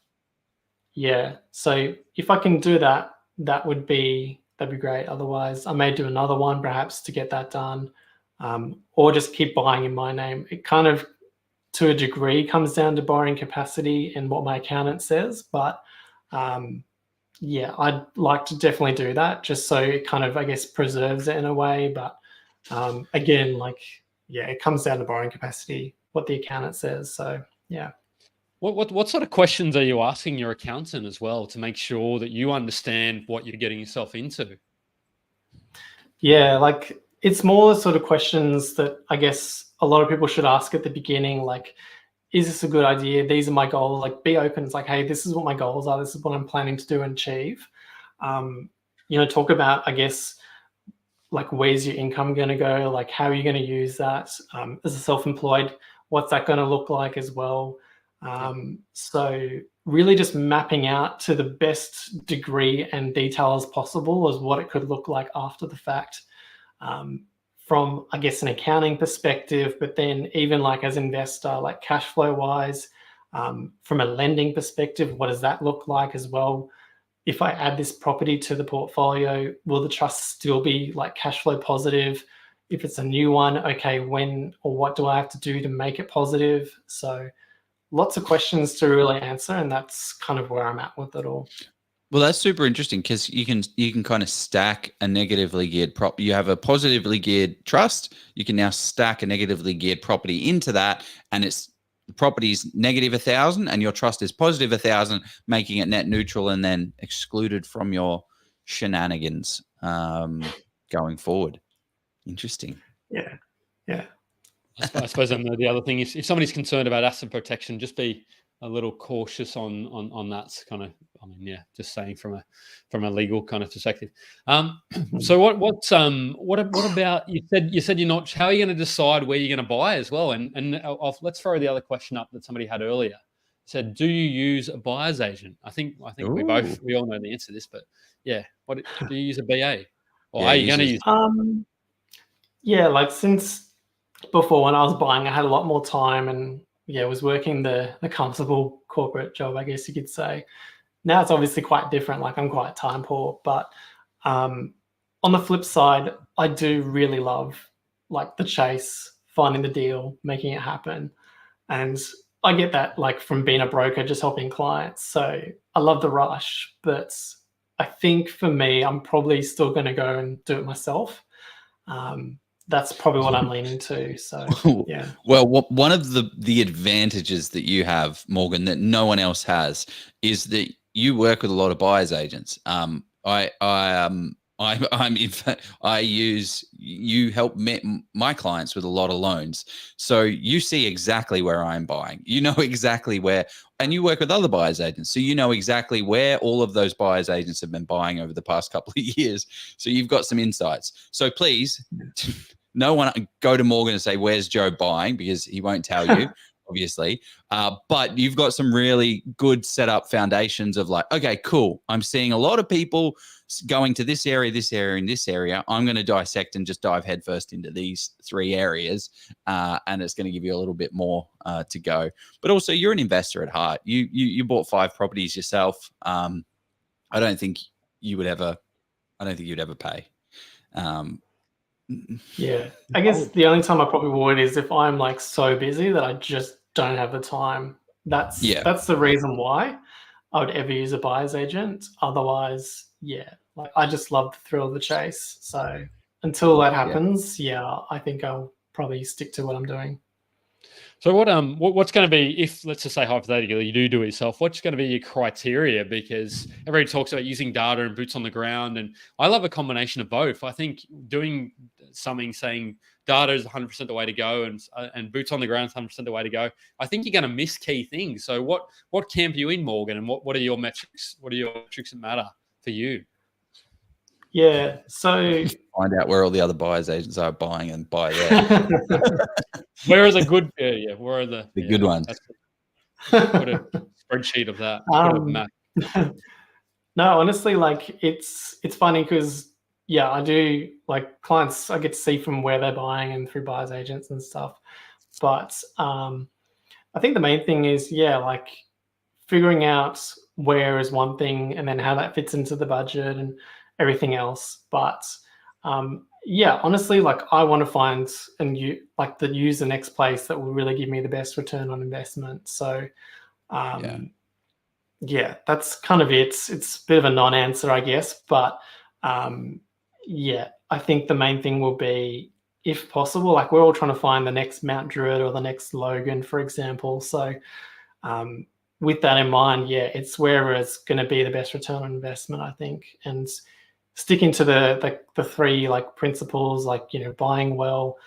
S2: Yeah. So if I can do that, that'd be great. Otherwise, I may do another one perhaps to get that done, or just keep buying in my name. It kind of, to a degree, comes down to borrowing capacity and what my accountant says. But yeah, I'd like to definitely do that just so it kind of, I guess, preserves it in a way. But again, like, yeah, it comes down to borrowing capacity, what the accountant says. So yeah.
S1: What sort of questions are you asking your accountant as well to make sure that you understand what you're getting yourself into?
S2: Yeah, like it's more the sort of questions that I guess a lot of people should ask at the beginning, like, is this a good idea? These are my goals. Like, be open. It's like, hey, this is what my goals are. This is what I'm planning to do and achieve. Talk about, I guess, like, where's your income going to go? Like, how are you going to use that? As a self-employed, what's that going to look like as well? So really just mapping out to the best degree and detail as possible as what it could look like after the fact, from, I guess, an accounting perspective, but then even like as investor, like cash flow wise, from a lending perspective, what does that look like as well? If I add this property to the portfolio, will the trust still be like cash flow positive? If it's a new one, okay, when or what do I have to do to make it positive? So lots of questions to really answer, and that's kind of where I'm at with it all.
S3: Well, that's super interesting because you can kind of stack a negatively geared prop. You have a positively geared trust. You can now stack a negatively geared property into that, and the property's negative 1,000, and your trust is positive 1,000, making it net neutral and then excluded from your shenanigans going forward. Interesting.
S2: Yeah.
S1: I suppose the other thing is, if somebody's concerned about asset protection, just be a little cautious on that kind of. I mean, yeah, just saying from a legal kind of perspective. So what about, you said you're not. How are you going to decide where you're going to buy as well? And let's throw the other question up that somebody had earlier. It said, do you use a buyer's agent? I think we all know the answer to this, but yeah, what do you use, a BA, or are you going to use?
S2: Yeah, like since before, when I was buying, I had a lot more time and yeah, was working the comfortable corporate job, I guess you could say. Now it's obviously quite different. Like, I'm quite time poor, but on the flip side, I do really love like the chase, finding the deal, making it happen. And I get that, like, from being a broker, just helping clients. So I love the rush, but I think for me, I'm probably still going to go and do it myself. That's probably what I'm leaning to. So yeah.
S3: Well, one of the advantages that you have, Morgan, that no one else has, is that you work with a lot of buyers agents. I'm in fact, you help my clients with a lot of loans. So you see exactly where I'm buying. You know exactly where, and you work with other buyers agents. So you know exactly where all of those buyers agents have been buying over the past couple of years. So you've got some insights. So please, no one go to Morgan and say, where's Joe buying? Because he won't tell you. Obviously, but you've got some really good setup foundations of like, okay, cool. I'm seeing a lot of people going to this area, and this area. I'm going to dissect and just dive headfirst into these 3 areas, and it's going to give you a little bit more to go. But also, you're an investor at heart. You bought 5 properties yourself. I don't think you'd ever pay.
S2: Yeah, I guess the only time I probably would is if I'm like so busy that I just don't have the time. That's the reason why I would ever use a buyer's agent. Otherwise, yeah, like I just love the thrill of the chase. So until that happens, I think I'll probably stick to what I'm doing.
S1: So what's going to be, if let's just say hypothetically you do it yourself, what's going to be your criteria? Because everybody talks about using data and boots on the ground, and I love a combination of both. I think doing something saying data is 100% the way to go, and boots on the ground is 100% the way to go. I think you're going to miss key things. So what camp are you in, Morgan, and what are your metrics? What are your metrics that matter for you?
S2: Yeah, so
S3: find out where all the other buyers agents are buying and buy there.
S1: Where are the good? Where are the
S3: good ones?
S2: Put
S1: a spreadsheet of that. Put a map.
S2: No, honestly, like it's funny because I do like clients. I get to see from where they're buying and through buyers agents and stuff. But I think the main thing is like figuring out where is one thing and then how that fits into the budget and everything else. But honestly, like I want to find use the next place that will really give me the best return on investment. So that's kind of it. It's a bit of a non-answer, I guess, but I think the main thing will be, if possible, like we're all trying to find the next Mount Druitt or the next Logan, for example. So with that in mind, it's wherever it's going to be the best return on investment, I think, and sticking to the 3 like principles, like buying well,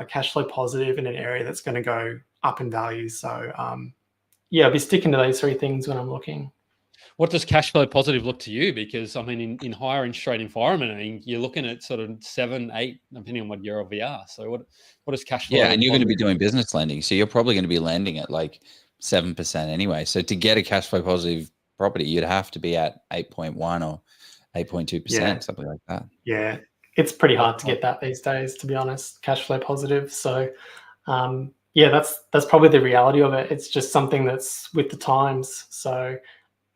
S2: cash flow positive in an area that's going to go up in value. So I'll be sticking to those 3 things when I'm looking.
S1: What does cash flow positive look to you? Because I mean, in higher interest rate environment, I mean, you're looking at sort of 7, 8, depending on what year of VR. So what is cash flow?
S3: Yeah, and you're going to be doing business lending, so you're probably going to be lending at like 7% anyway. So to get a cash flow positive property, you'd have to be at 8.1 or 8.2%, something like that.
S2: Yeah, it's pretty hard to get that these days, to be honest, cash flow positive. So that's probably the reality of it. It's just something that's with the times. So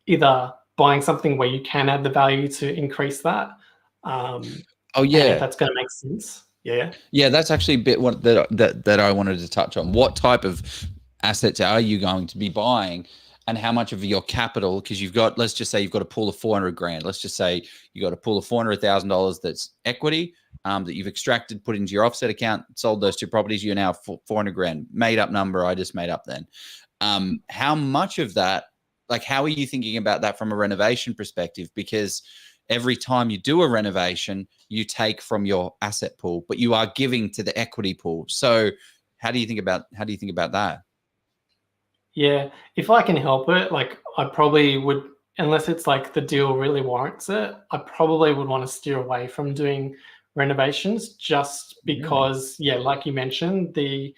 S2: either buying something where you can add the value to increase that. And if that's going to make sense. Yeah,
S3: that's actually a bit that I wanted to touch on. What type of assets are you going to be buying, and how much of your capital? Because let's just say you've got a pool of 400 grand. Let's just say you got a pool of $400,000 that's equity that you've extracted, put into your offset account, sold those 2 properties. You're now 400 grand. Made up number. I just made up then. How much of that? Like, how are you thinking about that from a renovation perspective? Because every time you do a renovation, you take from your asset pool, but you are giving to the equity pool. So how do you think about that?
S2: Yeah, if I can help it, like I probably would, unless it's like the deal really warrants it, I probably would want to steer away from doing renovations, just because, like you mentioned, the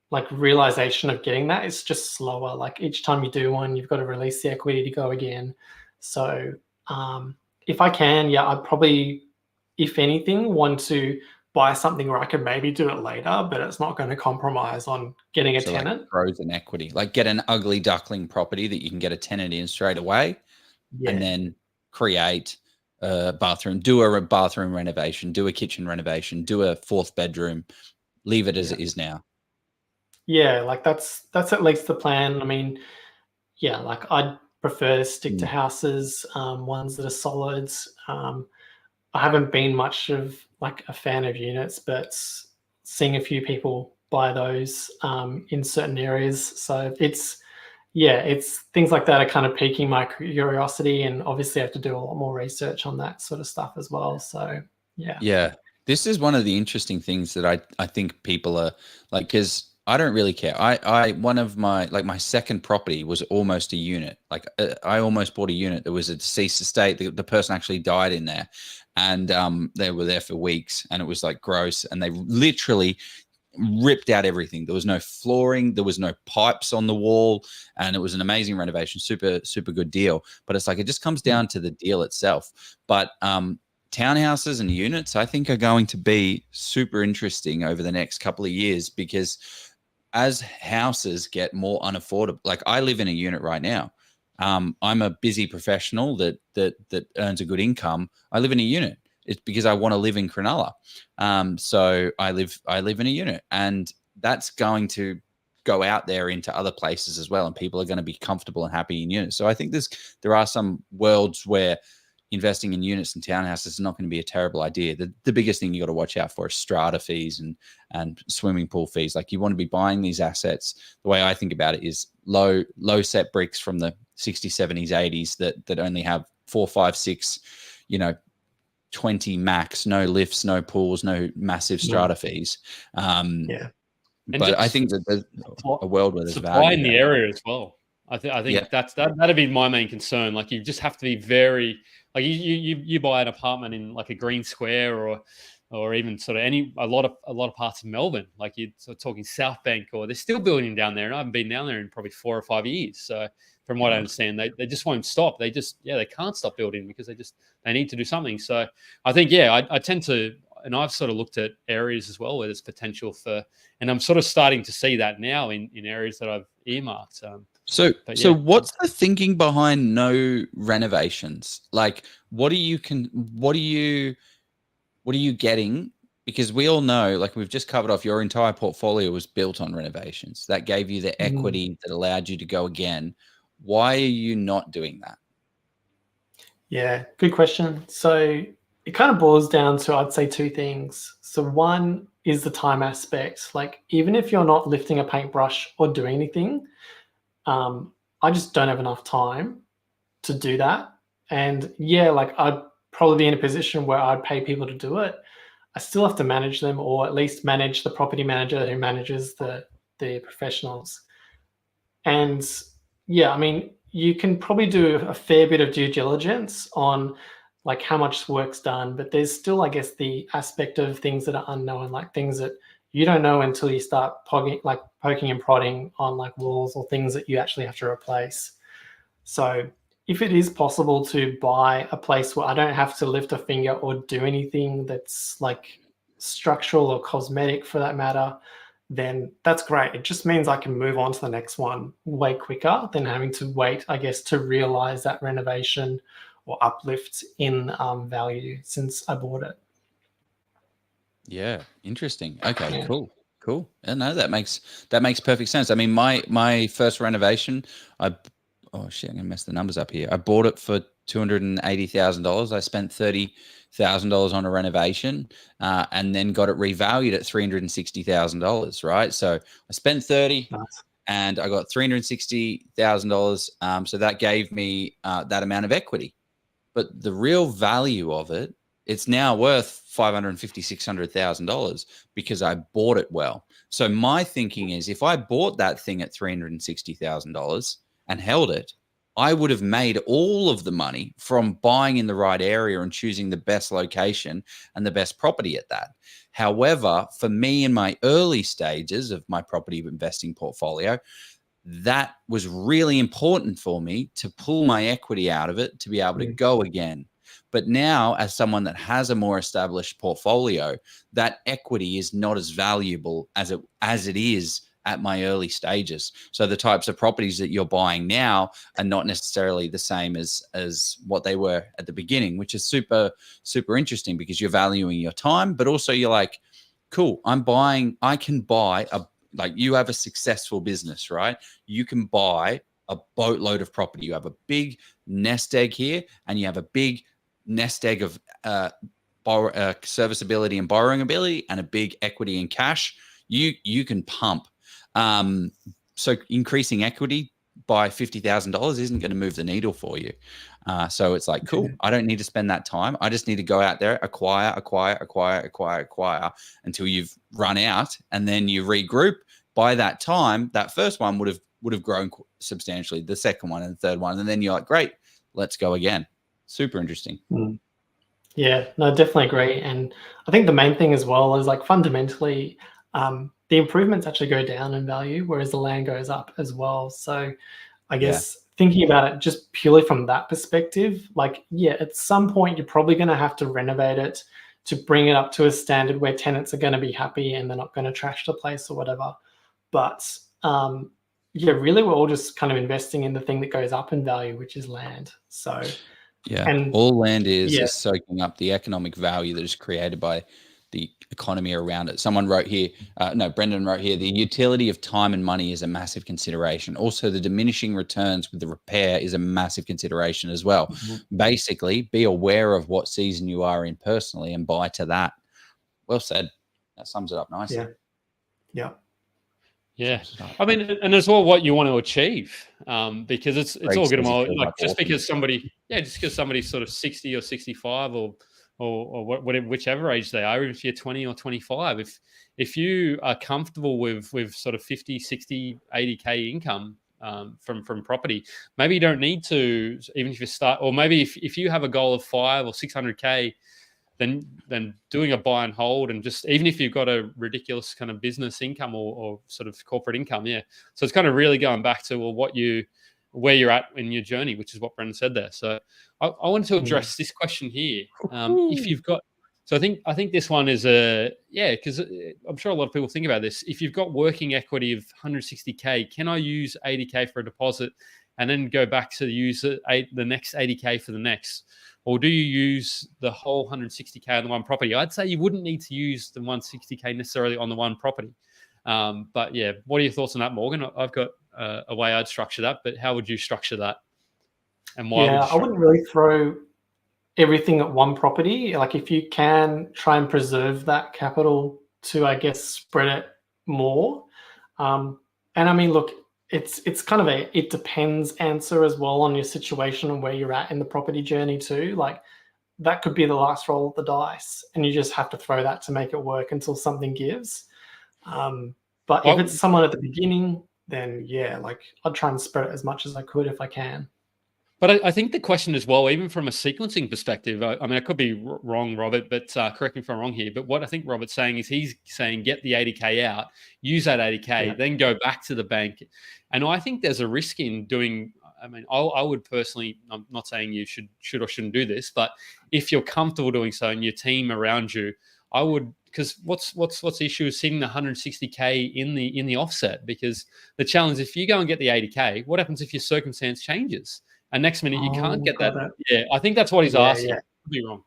S2: like realization of getting that is just slower. Like each time you do one, you've got to release the equity to go again. So if I can, I'd probably, if anything, want to buy something where I could maybe do it later, but it's not going to compromise on getting a tenant.
S3: Like frozen equity, like get an ugly duckling property that you can get a tenant in straight away, and then create a bathroom, do a bathroom renovation, do a kitchen renovation, do a 4th bedroom, leave it as it is now.
S2: Yeah, like that's at least the plan. I mean, yeah, like I'd prefer to stick to houses, ones that are solids. I haven't been much of like a fan of units, but seeing a few people buy those in certain areas. So it's things like that are kind of piquing my curiosity, and obviously I have to do a lot more research on that sort of stuff as well. So yeah.
S3: Yeah. This is one of the interesting things that I think people are like, because I don't really care. One of my second property was almost a unit. Like I almost bought a unit that was a deceased estate. The person actually died in there, and they were there for weeks, and it was like gross. And they literally ripped out everything. There was no flooring, there was no pipes on the wall, and it was an amazing renovation. Super, super good deal. But it's like, it just comes down to the deal itself. But townhouses and units, I think, are going to be super interesting over the next couple of years, because as houses get more unaffordable, like I live in a unit right now. I'm a busy professional that earns a good income. I live in a unit. It's because I want to live in Cronulla. So I live in a unit, and that's going to go out there into other places as well, and people are going to be comfortable and happy in units. So I think there are some worlds where investing in units and townhouses is not going to be a terrible idea. The biggest thing you got to watch out for is strata fees and swimming pool fees. Like, you want to be buying these assets. The way I think about it is low set bricks from the 60s, 70s, 80s that only have 4, 5, 6, 20 max, no lifts, no pools, no massive strata fees.
S2: Yeah.
S3: But I think that there's a world where there's
S1: supply
S3: value
S1: in the area as well. I think that'd be my main concern. Like, you just have to be very, like, you buy an apartment in like a green square or even sort of a lot of parts of Melbourne. Like, you're sort of talking South Bank, or they're still building down there, and I haven't been down there in probably 4 or 5 years. So from what I understand, they just won't stop. They can't stop building because they need to do something. So I think, I tend to, and I've sort of looked at areas as well where there's potential for, and I'm sort of starting to see that now in areas that I've earmarked.
S3: So what's the thinking behind no renovations? Like, what are you getting? Because we all know, like we've just covered off, your entire portfolio was built on renovations. That gave you the equity that allowed you to go again. Why are you not doing that?
S2: Yeah, good question. So it kind of boils down to, I'd say, 2 things. So one is the time aspect. Like, even if you're not lifting a paintbrush or doing anything, I just don't have enough time to do that. And like, I'd probably be in a position where I'd pay people to do it. I still have to manage them, or at least manage the property manager who manages the professionals. And I mean, you can probably do a fair bit of due diligence on like how much work's done, but there's still, I guess, the aspect of things that are unknown, like things that you don't know until you start poking and prodding on like walls or things that you actually have to replace. So if it is possible to buy a place where I don't have to lift a finger or do anything that's like structural or cosmetic for that matter, then that's great. It just means I can move on to the next one way quicker than having to wait, I guess, to realize that renovation or uplift in value since I bought it.
S3: Yeah, interesting. Okay, cool. And no, that makes perfect sense. I mean, my first renovation, I'm gonna mess the numbers up here. I bought it for $280,000. I spent $30,000 on a renovation, and then got it revalued at $360,000. Right, so I spent 30, and I got $360,000. So that gave me that amount of equity. But the real value of it, it's now worth $550,000, $600,000 because I bought it well. So my thinking is, if I bought that thing at $360,000 and held it, I would have made all of the money from buying in the right area and choosing the best location and the best property at that. However, for me, in my early stages of my property investing portfolio, that was really important for me to pull my equity out of it to be able to go again. But now, as someone that has a more established portfolio, that equity is not as valuable as it is at my early stages. So the types of properties that you're buying now are not necessarily the same as what they were at the beginning, which is super, super interesting, because you're valuing your time, but also you're like, cool, I can buy like you have a successful business, right? You can buy a boatload of property. You have a big nest egg here, and you have a big nest egg of serviceability and borrowing ability, and a big equity and cash. You can pump. So increasing equity by $50,000 isn't going to move the needle for you. So it's like, cool, I don't need to spend that time. I just need to go out there, acquire until you've run out, and then you regroup. By that time, that first one would have grown substantially, the second one and the third one, and then you're like, great, let's go again. Super interesting.
S2: Yeah, no, definitely agree. And I think the main thing as well is like fundamentally, the improvements actually go down in value, whereas the land goes up as well. So I guess thinking about it just purely from that perspective, like, yeah, at some point you're probably going to have to renovate it to bring it up to a standard where tenants are going to be happy and they're not going to trash the place or whatever. But yeah, really we're all just kind of investing in the thing that goes up in value, which is land. So
S3: yeah, and all land is soaking up the economic value that is created by the economy around it. Someone wrote here, Brendan wrote here, the utility of time and money is a massive consideration. Also, the diminishing returns with the repair is a massive consideration as well. Basically, be aware of what season you are in personally and buy to that. Well said. That sums it up nicely.
S1: Yeah. I mean, and as well, what you want to achieve, because it's all good and well, like just because somebody's sort of 60 or 65 or whatever, whichever age they are, even if you're 20 or 25, if you are comfortable with sort of 50, 60, 80K income from property, maybe you don't need to, even if you start, or maybe if you have a goal of 500 or 600K, then doing a buy and hold, and just even if you've got a ridiculous kind of business income or sort of corporate income, so it's kind of really going back to where you're at in your journey, which is what Brendan said there. So I wanted to address this question here. If you've got, so I think this one is because I'm sure a lot of people think about this. If you've got working equity of 160K, can I use 80K for a deposit and then go back to use the next 80K for the next? Or do you use the whole 160K on the one property? I'd say you wouldn't need to use the 160K necessarily on the one property. But yeah, what are your thoughts on that, Morgan? I've got a way I'd structure that, but how would you structure that? And why?
S2: Yeah, I wouldn't really throw everything at one property. Like if you can try and preserve that capital to, I guess, spread it more. And I mean, look, it's kind of it depends answer as well on your situation and where you're at in the property journey too. Like that could be the last roll of the dice, and you just have to throw that to make it work until something gives. But if it's someone at the beginning, then yeah, like I'd try and spread it as much as I could if I can.
S1: But I think the question as well, even from a sequencing perspective, I mean, I could be wrong, Robert, but correct me if I'm wrong here. But what I think Robert's saying is he's saying get the 80K out, use that 80K, then go back to the bank. And I think there's a risk in doing, I mean, I would personally, I'm not saying you should or shouldn't do this, but if you're comfortable doing so and your team around you, I would, because what's the issue is sitting the 160K in the offset? Because the challenge, if you go and get the 80K, what happens if your circumstance changes? And next minute you can't get that. Yeah, I think that's what he's asking. I could be wrong.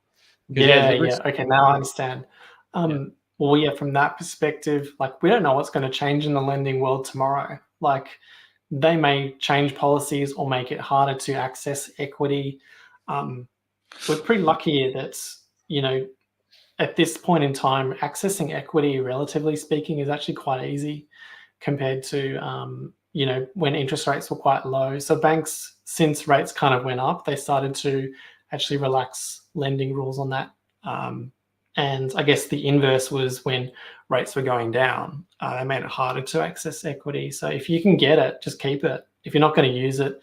S2: Yeah. Okay, now I understand. Well, yeah, from that perspective, like we don't know what's going to change in the lending world tomorrow. Like they may change policies or make it harder to access equity. We're pretty lucky that, at this point in time, accessing equity, relatively speaking, is actually quite easy compared to, when interest rates were quite low. So banks, since rates kind of went up, they started to actually relax lending rules on that. And I guess the inverse was when rates were going down, they made it harder to access equity. So if you can get it, just keep it. If you're not going to use it,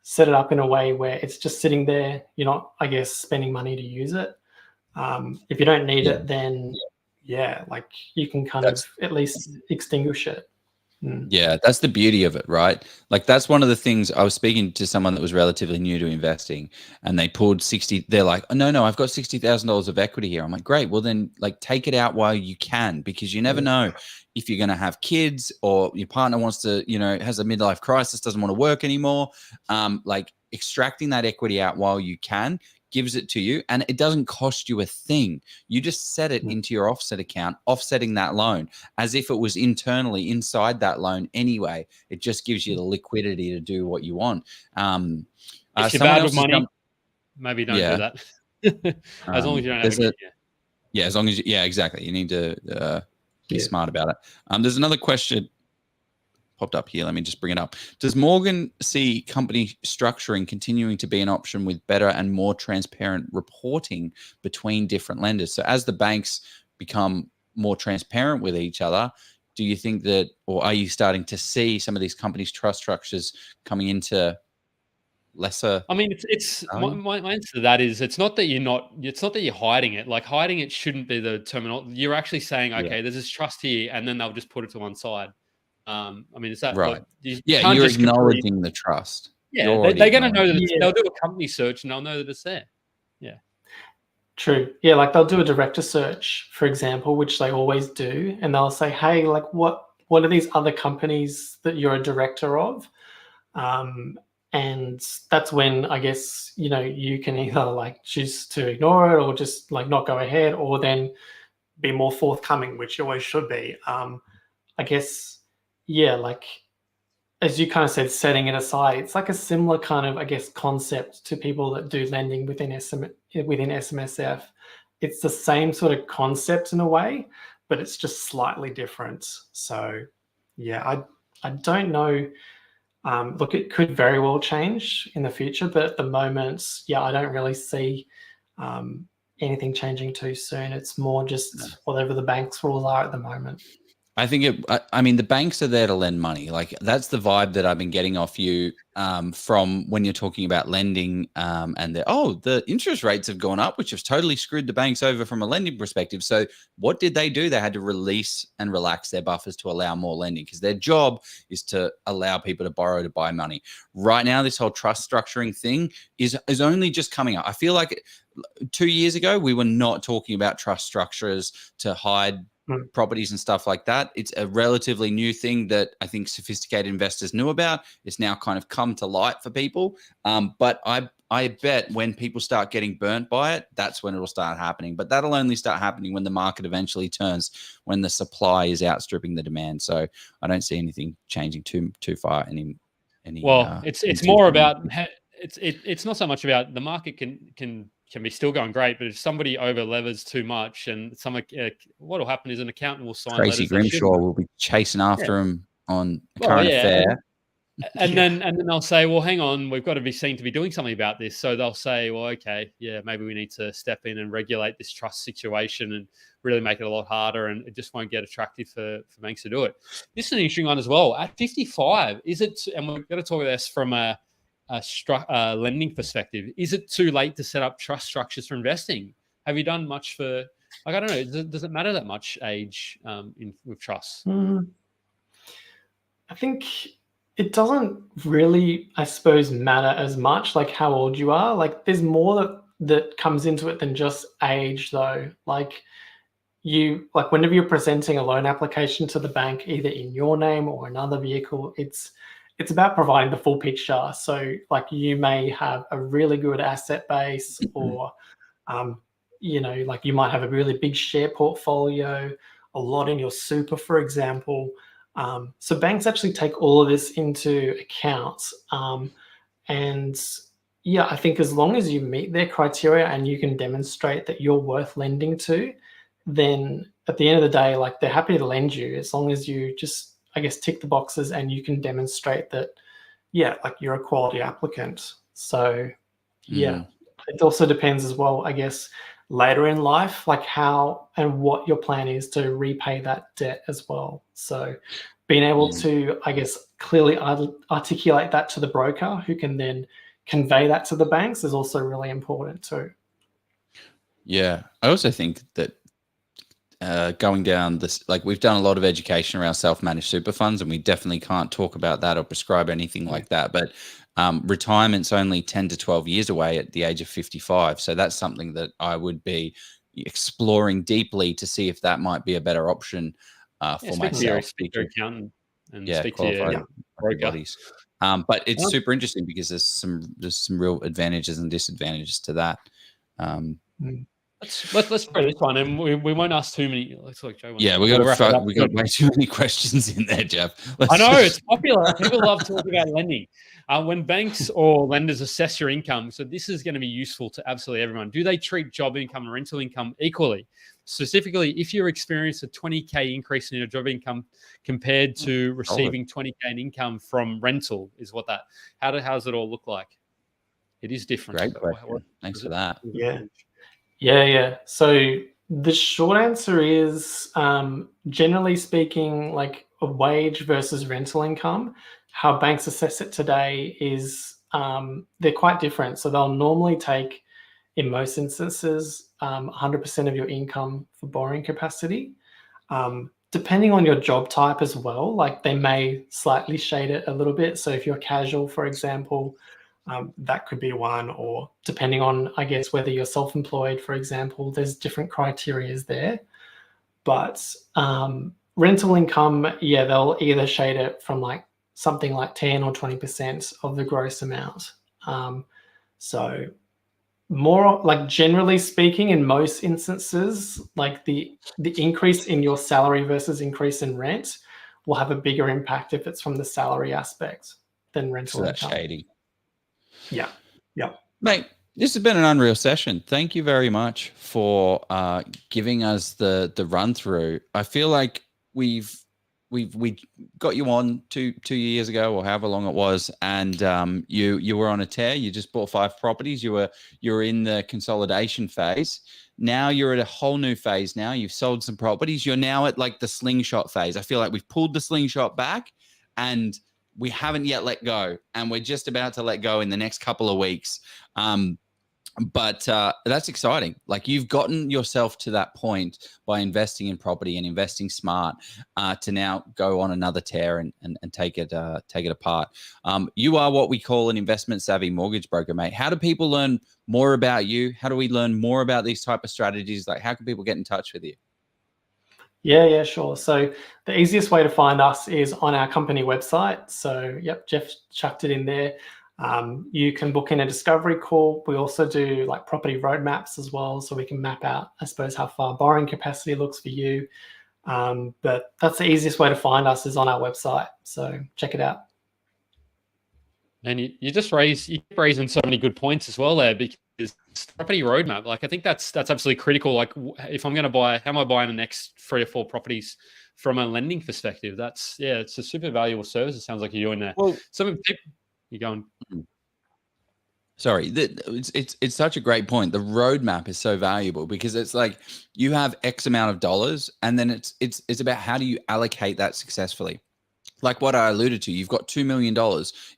S2: set it up in a way where it's just sitting there. You're not, I guess, spending money to use it. If you don't need it, then like you can kind of at least extinguish it.
S3: Yeah, that's the beauty of it, right? Like that's one of the things. I was speaking to someone that was relatively new to investing, and they pulled 60. They're like, oh, no, I've got $60,000 of equity here. I'm like, great. Well, then like take it out while you can, because you never know if you're going to have kids or your partner wants to, has a midlife crisis, doesn't want to work anymore. Like extracting that equity out while you can gives it to you, and it doesn't cost you a thing. You just set it into your offset account, offsetting that loan as if it was internally inside that loan anyway. It just gives you the liquidity to do what you want.
S1: If you're bad with money, maybe don't do that. As long as you don't have it.
S3: Yeah, as long as exactly. You need to be smart about it. There's another question popped up here. Let me just bring it up. Does Morgan see company structuring continuing to be an option with better and more transparent reporting between different lenders? So as the banks become more transparent with each other, do you think that, or are you starting to see some of these companies' trust structures coming into lesser?
S1: I mean, it's my answer to that is it's not that you're hiding it. Like, hiding it shouldn't be the terminal. You're actually saying, okay, there's this trust here, and then they'll just put it to one side. I mean, is that
S3: right?
S1: Like,
S3: you're acknowledging the trust.
S1: Yeah, they're going to know that they'll do a company search and they'll know that it's there. Yeah.
S2: True. Yeah, like they'll do a director search, for example, which they always do, and they'll say, hey, like what are these other companies that you're a director of? And that's when, I guess, you can either like choose to ignore it or just like not go ahead, or then be more forthcoming, which you always should be. I guess, like as you kind of said, setting it aside, it's like a similar kind of, I guess, concept to people that do lending within SMSF. It's the same sort of concept in a way, but it's just slightly different. So yeah, I don't know. Look, it could very well change in the future, but at the moment, I don't really see anything changing too soon. It's more just whatever the bank's rules are at the moment.
S3: I think I mean, the banks are there to lend money. Like, that's the vibe that I've been getting off you from when you're talking about lending and the interest rates have gone up, which has totally screwed the banks over from a lending perspective. So what did they do? They had to release and relax their buffers to allow more lending, because their job is to allow people to borrow to buy money. Right now, this whole trust structuring thing is only just coming up. I feel like 2 years ago, we were not talking about trust structures to hide properties and stuff like that. It's a relatively new thing that I think sophisticated investors knew about. It's now kind of come to light for people. But I bet when people start getting burnt by it, that's when it'll start happening. But that'll only start happening when the market eventually turns, when the supply is outstripping the demand. So I don't see anything changing too far.
S1: It's more about it's not so much about the market can be still going great, but if somebody over levers too much, and what will happen is an accountant will sign
S3: Tracy Grimshaw will be chasing after him on current affair.
S1: And then they'll say, well, hang on, we've got to be seen to be doing something about this. So they'll say, well, okay, maybe we need to step in and regulate this trust situation and really make it a lot harder, and it just won't get attractive for banks to do it. This is an interesting one as well. At 55, is it, and we've got to talk about this from a lending perspective, is it too late to set up trust structures for investing? Have you done much for, like, I don't know, does it matter that much age with trusts?
S2: I think it doesn't really, I suppose, matter as much, like how old you are. Like, there's more that comes into it than just age, though. Like, whenever you're presenting a loan application to the bank, either in your name or another vehicle, it's about providing the full picture. So like, you may have a really good asset base, or, like you might have a really big share portfolio, a lot in your super, for example. So banks actually take all of this into account. And I think as long as you meet their criteria and you can demonstrate that you're worth lending to, then at the end of the day, like, they're happy to lend you, as long as you just, I guess, tick the boxes and you can demonstrate that, like, you're a quality applicant. So it also depends as well, I guess, later in life, like how and what your plan is to repay that debt as well. So being able to, I guess, clearly articulate that to the broker, who can then convey that to the banks, is also really important too.
S3: Yeah, I also think that going down this, like, we've done a lot of education around self-managed super funds, and we definitely can't talk about that or prescribe anything like that. But retirement's only 10 to 12 years away at the age of 55. So that's something that I would be exploring deeply to see if that might be a better option for myself.
S1: Speak to your accountant and speak to
S3: your
S1: broker.
S3: But it's super interesting because there's some real advantages and disadvantages to that.
S1: Let's try this one, and we won't ask too many. Let's like Joe.
S3: Yeah, we got way too many questions in there, Jeff.
S1: I know it's popular. People love talking about lending. When banks or lenders assess your income, so this is going to be useful to absolutely everyone. Do they treat job income and rental income equally? Specifically, if you experience a 20K increase in your job income compared to receiving 20K in income from rental, is what that? How does it all look like? It is different.
S3: Great question. Thanks for that.
S2: Yeah. So the short answer is, generally speaking, like a wage versus rental income, how banks assess it today is they're quite different. So they'll normally take, in most instances, 100% of your income for borrowing capacity. Depending on your job type as well, like they may slightly shade it a little bit. So if you're casual, for example, that could be one, or depending on, I guess, whether you're self-employed, for example, there's different criteria there. But rental income, yeah, they'll either shade it from like something like 10 or 20% of the gross amount. So more like, generally speaking, in most instances, like the increase in your salary versus increase in rent will have a bigger impact if it's from the salary aspect than rental income.
S3: Shady.
S2: Yeah.
S3: Mate, this has been an unreal session. Thank you very much for giving us the run through. I feel like we got you on two years ago, or however long it was, and you were on a tear. You just bought 5 properties. You were in the consolidation phase. Now you're at a whole new phase. Now you've sold some properties. You're now at like the slingshot phase. I feel like we've pulled the slingshot back, and we haven't yet let go, and we're just about to let go in the next couple of weeks. But that's exciting. Like, you've gotten yourself to that point by investing in property and investing smart to now go on another tear and take it apart. You are what we call an investment savvy mortgage broker, mate. How do people learn more about you? How do we learn more about these type of strategies? Like, how can people get in touch with you?
S2: Yeah, sure. So the easiest way to find us is on our company website. So, yep, Jeff chucked it in there. You can book in a discovery call. We also do like property roadmaps as well, so we can map out, I suppose, how far borrowing capacity looks for you. But that's the easiest way to find us, is on our website. So check it out.
S1: And you keep raising so many good points as well there, because property roadmap, like, I think that's absolutely critical. Like, if I'm going to buy, how am I buying the next 3 or 4 properties from a lending perspective? It's a super valuable service. It sounds like you're doing there. Well, you're going.
S3: Sorry, it's such a great point. The roadmap is so valuable, because it's like you have X amount of dollars, and then it's about how do you allocate that successfully. Like what I alluded to, you've got $2 million.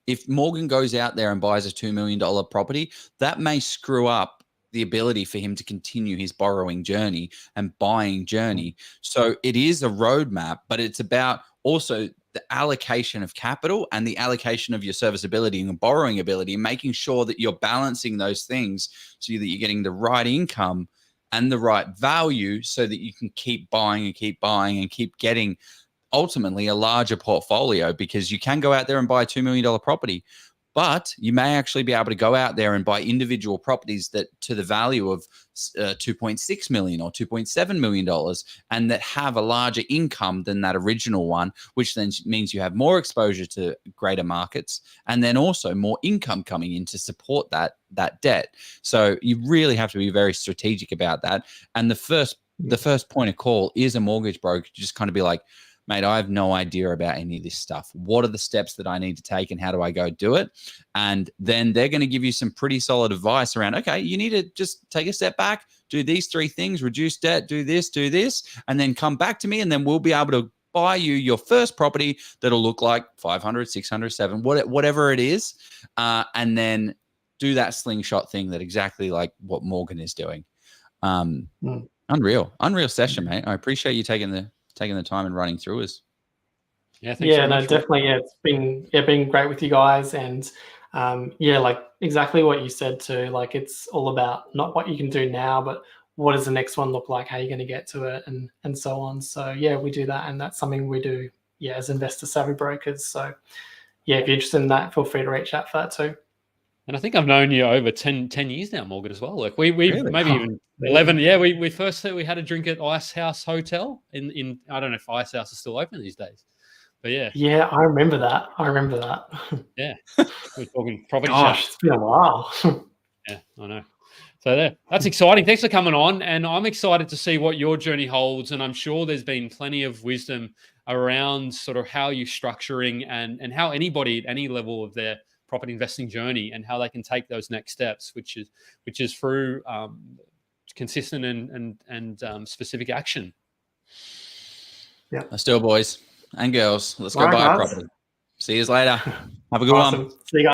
S3: If Morgan goes out there and buys a $2 million property, that may screw up the ability for him to continue his borrowing journey and buying journey. So it is a roadmap, but it's about also the allocation of capital and the allocation of your serviceability and borrowing ability, and making sure that you're balancing those things so that you're getting the right income and the right value, so that you can keep buying and keep getting ultimately a larger portfolio. Because you can go out there and buy a $2 million property, but you may actually be able to go out there and buy individual properties that to the value of $2.6 million or $2.7 million, and that have a larger income than that original one, which then means you have more exposure to greater markets, and then also more income coming in to support that debt. So you really have to be very strategic about that. And the first point of call is a mortgage broker to just kind of be like, mate, I have no idea about any of this stuff. What are the steps that I need to take, and how do I go do it? And then they're going to give you some pretty solid advice around, okay, you need to just take a step back, do these 3 things, reduce debt, do this, and then come back to me, and then we'll be able to buy you your first property that'll look like 500, 600, 700, whatever it is. And then do that slingshot thing, that exactly like what Morgan is doing. Unreal session, mate. I appreciate you taking the time and running through us.
S2: Definitely. It's been great with you guys, and like exactly what you said too. Like, it's all about not what you can do now, but what does the next one look like, how you're going to get to it, and so on. So we do that, and that's something we do as investor savvy brokers. So if you're interested in that, feel free to reach out for that too.
S1: And I think I've known you over 10 years now, Morgan, as well. Like we
S3: Really?
S1: maybe even 11. Yeah, we first said we had a drink at Ice House Hotel in I don't know if Ice House is still open these days. But yeah.
S2: Yeah, I remember that.
S1: Yeah. We're talking property
S2: Gosh,
S1: chat.
S2: it's been a while.
S1: Yeah, I know. So that's exciting. Thanks for coming on. And I'm excited to see what your journey holds. And I'm sure there's been plenty of wisdom around sort of how you're structuring and how anybody at any level of their property investing journey and how they can take those next steps, which is through consistent and specific action.
S2: Yeah.
S3: Let's do it, boys and girls. Let's go
S2: All right,
S3: buy a
S2: guys.
S3: property. See you later. Have a good one.
S2: Awesome. See you guys.